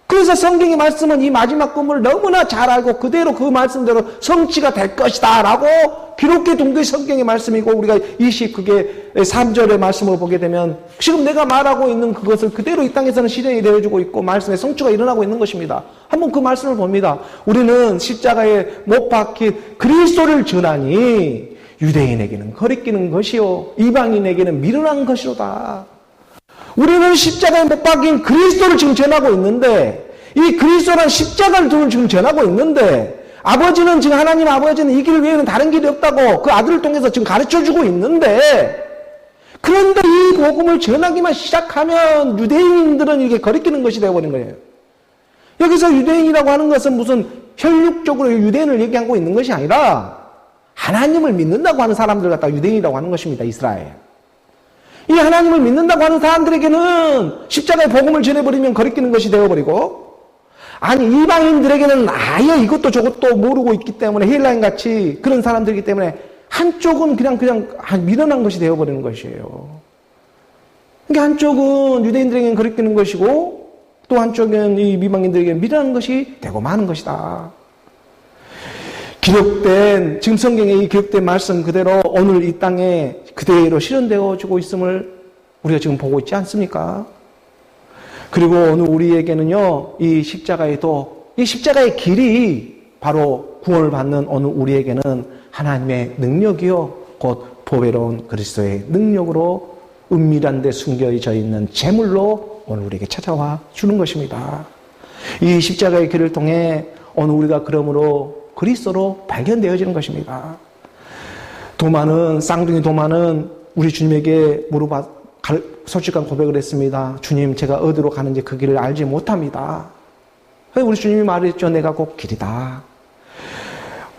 그래서 성경의 말씀은 이 마지막 꿈을 너무나 잘 알고 그대로 그 말씀대로 성취가 될 것이다 라고 기록해 둔 게 성경의 말씀이고 우리가 3절의 말씀을 보게 되면 지금 내가 말하고 있는 그것을 그대로 이 땅에서는 실현이 되어주고 있고 말씀의 성취가 일어나고 있는 것입니다. 한번 그 말씀을 봅니다. 우리는 십자가에 못 박힌 그리스도를 전하니 유대인에게는 거리끼는 것이요 이방인에게는 미련한 것이로다. 우리는 십자가에 못 박힌 그리스도를 지금 전하고 있는데 이 그리스도란 십자가를 지금 전하고 있는데 아버지는 지금 하나님 아버지는 이 길 외에는 다른 길이 없다고 그 아들을 통해서 지금 가르쳐주고 있는데 그런데 이 복음을 전하기만 시작하면 유대인들은 이게 거리끼는 것이 되어버린 거예요. 여기서 유대인이라고 하는 것은 무슨 혈육적으로 유대인을 얘기하고 있는 것이 아니라 하나님을 믿는다고 하는 사람들 갖다 유대인이라고 하는 것입니다. 이스라엘. 이 하나님을 믿는다고 하는 사람들에게는 십자가의 복음을 전해버리면 거리끼는 것이 되어버리고 아니 이방인들에게는 아예 이것도 저것도 모르고 있기 때문에 헬라인같이 그런 사람들이기 때문에 한쪽은 그냥 미련한 것이 되어버리는 것이에요. 그러니까 한쪽은 유대인들에게는 거리끼는 것이고 또 한쪽은 이 이방인들에게는 미련한 것이 되고 마는 것이다. 기록된 지금 성경에 이 기록된 말씀 그대로 오늘 이 땅에 그대로 실현되어지고 있음을 우리가 지금 보고 있지 않습니까? 그리고 오늘 우리에게는요, 이 십자가의 길이 바로 구원을 받는 오늘 우리에게는 하나님의 능력이요, 곧 보배로운 그리스도의 능력으로 은밀한 데 숨겨져 있는 제물로 오늘 우리에게 찾아와 주는 것입니다. 이 십자가의 길을 통해 오늘 우리가 그러므로 그리스도로 발견되어지는 것입니다. 쌍둥이 도마는 우리 주님에게 솔직한 고백을 했습니다. 주님, 제가 어디로 가는지 그 길을 알지 못합니다. 우리 주님이 말했죠. 내가 곧 길이다.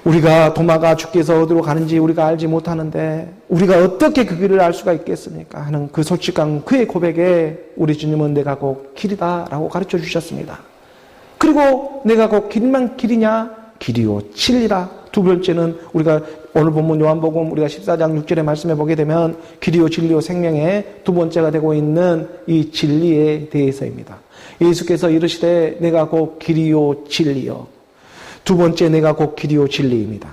우리가 도마가 주께서 어디로 가는지 우리가 알지 못하는데 우리가 어떻게 그 길을 알 수가 있겠습니까? 하는 그 솔직한 그의 고백에 우리 주님은 내가 곧 길이다 라고 가르쳐 주셨습니다. 그리고 내가 곧 길만 길이냐? 길이요 진리라. 두 번째는 우리가 오늘 본문 요한복음 우리가 14장 6절의 말씀에 보게 되면 길이요 진리요 생명의 두 번째가 되고 있는 이 진리에 대해서입니다. 예수께서 이르시되 내가 곧 길이요 진리요. 두 번째 내가 곧 길이요 진리입니다.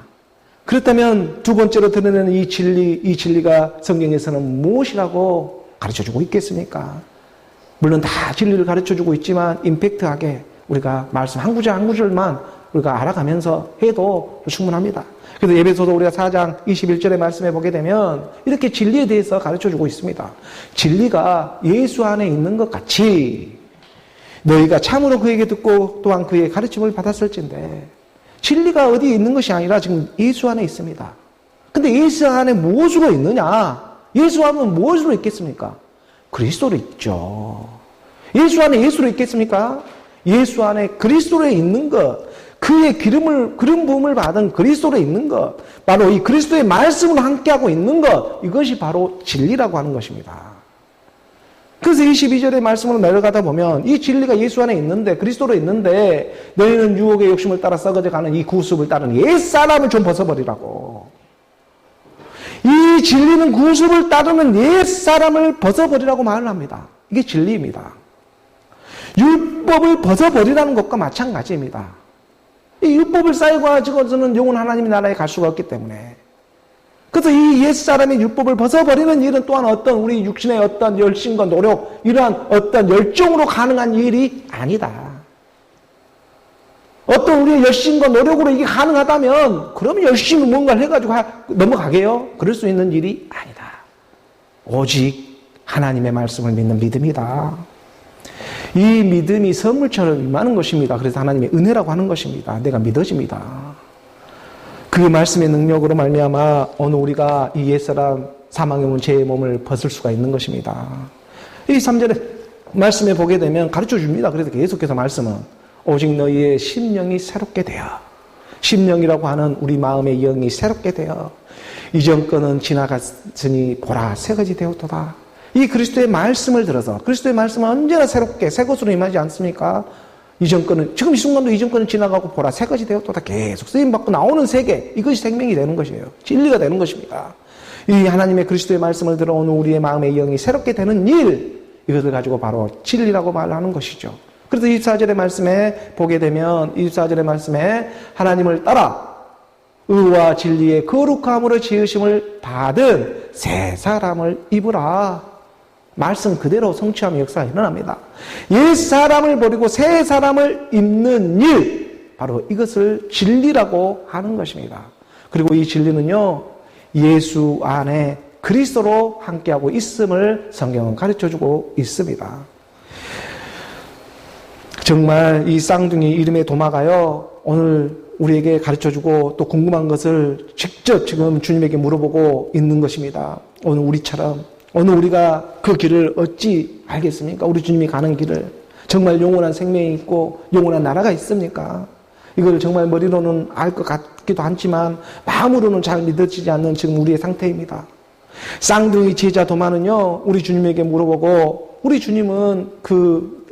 그렇다면 두 번째로 드러내는 이 진리가 성경에서는 무엇이라고 가르쳐주고 있겠습니까? 물론 다 진리를 가르쳐주고 있지만 임팩트하게 우리가 말씀 한 구절 한 구절만 우리가 알아가면서 해도 충분합니다. 그래서 에베소서 우리가 4장 21절의 말씀에 보게 되면 이렇게 진리에 대해서 가르쳐주고 있습니다. 진리가 예수 안에 있는 것 같이 너희가 참으로 그에게 듣고 또한 그의 가르침을 받았을진데 진리가 어디에 있는 것이 아니라 지금 예수 안에 있습니다. 근데 예수 안에 무엇으로 있느냐? 예수 안은 무엇으로 있겠습니까? 그리스도로 있죠. 예수 안에 예수로 있겠습니까? 예수 안에 그리스도로 있는 것, 그의 기름 부음을 받은 그리스도로 있는 것, 바로 이 그리스도의 말씀으로 함께하고 있는 것, 이것이 바로 진리라고 하는 것입니다. 그래서 22절의 말씀으로 내려가다 보면 이 진리가 예수 안에 있는데 그리스도로 있는데 너희는 유혹의 욕심을 따라 썩어져가는 이 구습을 따르는 옛사람을 좀 벗어버리라고. 이 진리는 구습을 따르는 옛사람을 벗어버리라고 말을 합니다. 이게 진리입니다. 율법을 벗어버리라는 것과 마찬가지입니다. 이 율법을 쌓여가지고서는 영원 하나님의 나라에 갈 수가 없기 때문에. 그래서 이 옛사람의 율법을 벗어버리는 일은 또한 어떤 우리 육신의 어떤 열심과 노력, 이러한 어떤 열정으로 가능한 일이 아니다. 어떤 우리의 열심과 노력으로 이게 가능하다면 그러면 열심히 뭔가를 해가지고 넘어가게요? 그럴 수 있는 일이 아니다. 오직 하나님의 말씀을 믿는 믿음이다. 이 믿음이 선물처럼 임하는 것입니다. 그래서 하나님의 은혜라고 하는 것입니다. 내가 믿어집니다. 그 말씀의 능력으로 말미암아 오늘 우리가 이 옛사람 사망의 몸 죄의 몸을 벗을 수가 있는 것입니다. 이 3절의 말씀에 보게 되면 가르쳐 줍니다. 그래서 계속해서 말씀은 오직 너희의 심령이 새롭게 되어, 심령이라고 하는 우리 마음의 영이 새롭게 되어 이전 거는 지나갔으니 보라 새것이 되었도다. 이 그리스도의 말씀을 들어서, 그리스도의 말씀은 언제나 새롭게 새 것으로 임하지 않습니까? 이전 거는, 지금 이 순간도 이전 거는 지나가고 보라 새 것이 되었도다. 계속 쓰임받고 나오는 세계, 이것이 생명이 되는 것이에요. 진리가 되는 것입니다. 이 하나님의 그리스도의 말씀을 들어오는 우리의 마음의 영이 새롭게 되는 일, 이것을 가지고 바로 진리라고 말하는 것이죠. 그래서 24절의 말씀에 보게 되면 24절의 말씀에 하나님을 따라 의와 진리의 거룩함으로 지으심을 받은 새 사람을 입으라. 말씀 그대로 성취하며 역사가 일어납니다. 옛 사람을 버리고 새 사람을 입는 일, 바로 이것을 진리라고 하는 것입니다. 그리고 이 진리는요, 예수 안에 그리스도로 함께하고 있음을 성경은 가르쳐주고 있습니다. 정말 이 쌍둥이 이름의 도마가요, 오늘 우리에게 가르쳐주고 또 궁금한 것을 직접 지금 주님에게 물어보고 있는 것입니다. 오늘 우리처럼, 오늘 우리가 그 길을 어찌 알겠습니까? 우리 주님이 가는 길을. 정말 영원한 생명이 있고 영원한 나라가 있습니까? 이걸 정말 머리로는 알 것 같기도 하지만 마음으로는 잘 믿어지지 않는 지금 우리의 상태입니다. 쌍둥이 제자 도마는요, 우리 주님에게 물어보고 우리 주님은 그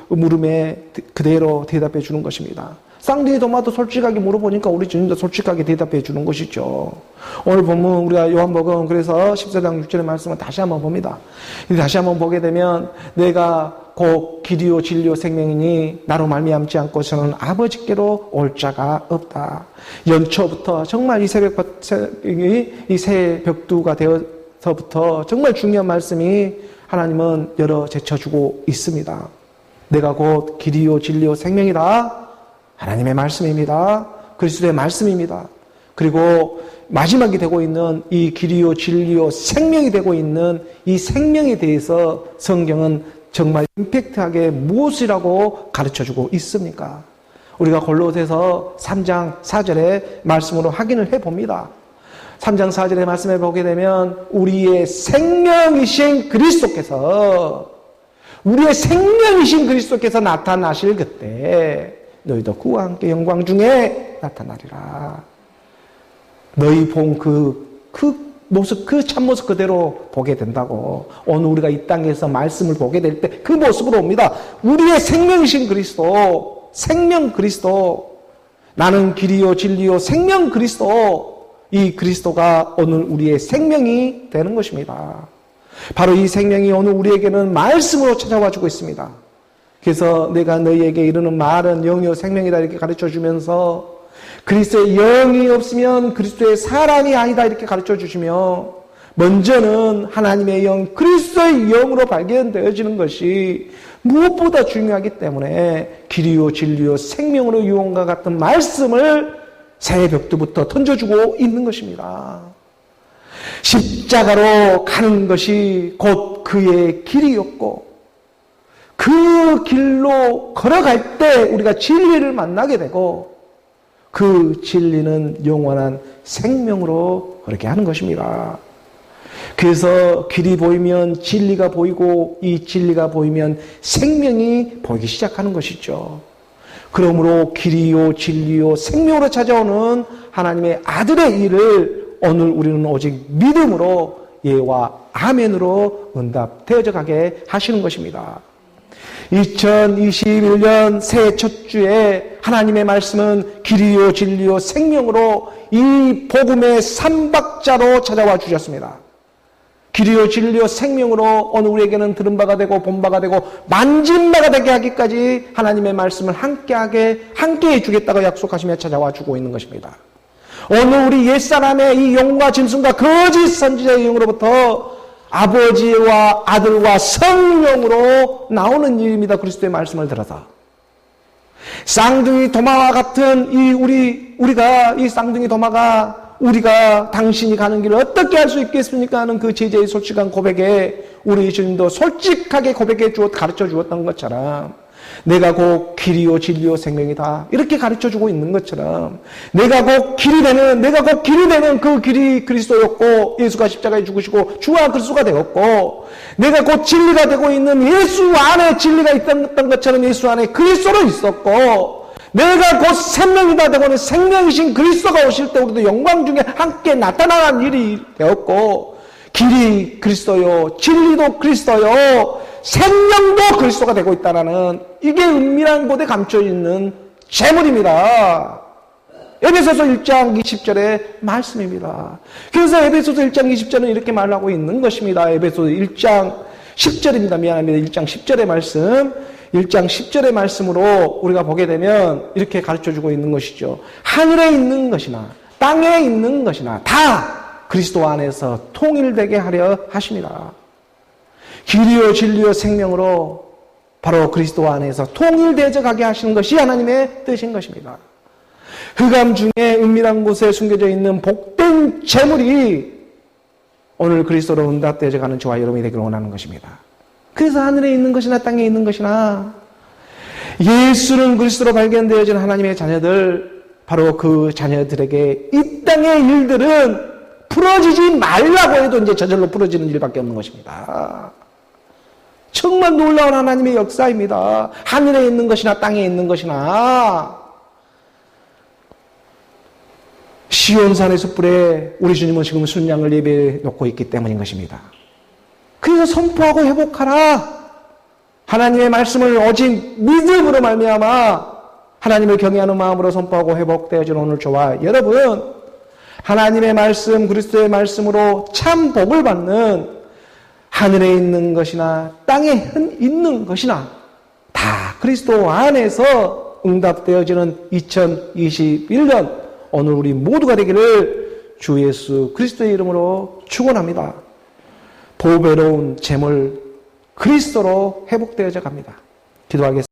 물음에 그대로 대답해 주는 것입니다. 쌍둥이 도마도 솔직하게 물어보니까 우리 주님도 솔직하게 대답해 주는 것이죠. 오늘 보면 우리가 요한복음 그래서 14장 6절의 말씀을 다시 한번 봅니다. 다시 한번 보게 되면 내가 곧 길이요 진리요 생명이니 나로 말미암지 않고서는 아버지께로 올 자가 없다. 연초부터 정말 이 이 새 벽두가 되어서부터 정말 중요한 말씀이 하나님은 열어 제쳐주고 있습니다. 내가 곧 길이요 진리요 생명이다. 하나님의 말씀입니다. 그리스도의 말씀입니다. 그리고 마지막이 되고 있는 이 길이요 진리요 생명이 되고 있는 이 생명에 대해서 성경은 정말 임팩트하게 무엇이라고 가르쳐주고 있습니까? 우리가 골로새서 3장 4절의 말씀으로 확인을 해봅니다. 3장 4절의 말씀을 보게 되면 우리의 생명이신 그리스도께서 나타나실 그때 너희도 그와 함께 영광 중에 나타나리라. 너희 본 그 모습, 그 참모습 그대로 보게 된다고. 오늘 우리가 이 땅에서 말씀을 보게 될 때 그 모습으로 옵니다. 우리의 생명이신 그리스도, 생명 그리스도, 나는 길이요 진리요 생명 그리스도, 이 그리스도가 오늘 우리의 생명이 되는 것입니다. 바로 이 생명이 오늘 우리에게는 말씀으로 찾아와 주고 있습니다. 그래서 내가 너희에게 이르는 말은 영이요 생명이다 이렇게 가르쳐주면서 그리스도의 영이 없으면 그리스도의 사람이 아니다 이렇게 가르쳐주시며 먼저는 하나님의 영, 그리스도의 영으로 발견되어지는 것이 무엇보다 중요하기 때문에 길이요 진리요 생명으로 유언과 같은 말씀을 새 벽두부터 던져주고 있는 것입니다. 십자가로 가는 것이 곧 그의 길이었고 그 길로 걸어갈 때 우리가 진리를 만나게 되고 그 진리는 영원한 생명으로 그렇게 하는 것입니다. 그래서 길이 보이면 진리가 보이고 이 진리가 보이면 생명이 보이기 시작하는 것이죠. 그러므로 길이요 진리요 생명으로 찾아오는 하나님의 아들의 일을 오늘 우리는 오직 믿음으로 예와 아멘으로 응답되어져 가게 하시는 것입니다. 2021년 새해 첫 주에 하나님의 말씀은 길이요 진리요 생명으로 이 복음의 삼박자로 찾아와 주셨습니다. 길이요 진리요 생명으로 오늘 우리에게는 들은 바가 되고 본 바가 되고 만진 바가 되게 하기까지 하나님의 말씀을 함께해 주겠다고 약속하시며 찾아와 주고 있는 것입니다. 오늘 우리 옛사람의 이 영과 짐승과 거짓 선지자의 영으로부터 아버지와 아들과 성령으로 나오는 일입니다. 그리스도의 말씀을 들어서 쌍둥이 도마와 같은 우리가 이 쌍둥이 도마가 우리가 당신이 가는 길을 어떻게 할 수 있겠습니까 하는 그 제자의 솔직한 고백에 우리 주님도 솔직하게 고백해 가르쳐 주었던 것처럼 내가 곧 길이요 진리요 생명이다 이렇게 가르쳐 주고 있는 것처럼 내가 곧 길이 되는 그 길이 그리스도였고 예수가 십자가에 죽으시고 주와 그리스도가 되었고 내가 곧 진리가 되고 있는 예수 안에 진리가 있던 것처럼 예수 안에 그리스도로 있었고 내가 곧 생명이다 되고는 생명이신 그리스도가 오실 때 우리도 영광 중에 함께 나타나는 일이 되었고 길이 그리스도요 진리도 그리스도요 생명도 그리스도가 되고 있다는 이게 은밀한 곳에 감춰있는 재물입니다. 에베소서 1장 20절의 말씀입니다. 그래서 에베소서 1장 20절은 이렇게 말하고 있는 것입니다. 에베소서 1장 10절입니다. 미안합니다. 1장 10절의 말씀. 1장 10절의 말씀으로 우리가 보게 되면 이렇게 가르쳐주고 있는 것이죠. 하늘에 있는 것이나 땅에 있는 것이나 다 그리스도 안에서 통일되게 하려 하십니다. 길이요 진리요 생명으로 바로 그리스도 안에서 통일되어 가게 하시는 것이 하나님의 뜻인 것입니다. 흑암 중에 은밀한 곳에 숨겨져 있는 복된 재물이 오늘 그리스도로 응답되어 가는 저와 여러분이 되기를 원하는 것입니다. 그래서 하늘에 있는 것이나 땅에 있는 것이나 예수는 그리스도로 발견되어진 하나님의 자녀들, 바로 그 자녀들에게 이 땅의 일들은 풀어지지 말라고 해도 이제 저절로 풀어지는 일밖에 없는 것입니다. 정말 놀라운 하나님의 역사입니다. 하늘에 있는 것이나 땅에 있는 것이나 시온산의 숯불에 우리 주님은 지금 순양을 예배해 놓고 있기 때문인 것입니다. 그래서 선포하고 회복하라. 하나님의 말씀을 오직 믿음으로 말미암아 하나님을 경외하는 마음으로 선포하고 회복되어진 오늘 저와 여러분, 하나님의 말씀, 그리스도의 말씀으로 참 복을 받는 하늘에 있는 것이나 땅에 있는 것이나 다 그리스도 안에서 응답되어지는 2021년 오늘 우리 모두가 되기를 주 예수 그리스도의 이름으로 축원합니다. 보배로운 재물 그리스도로 회복되어져 갑니다. 기도하겠습니다.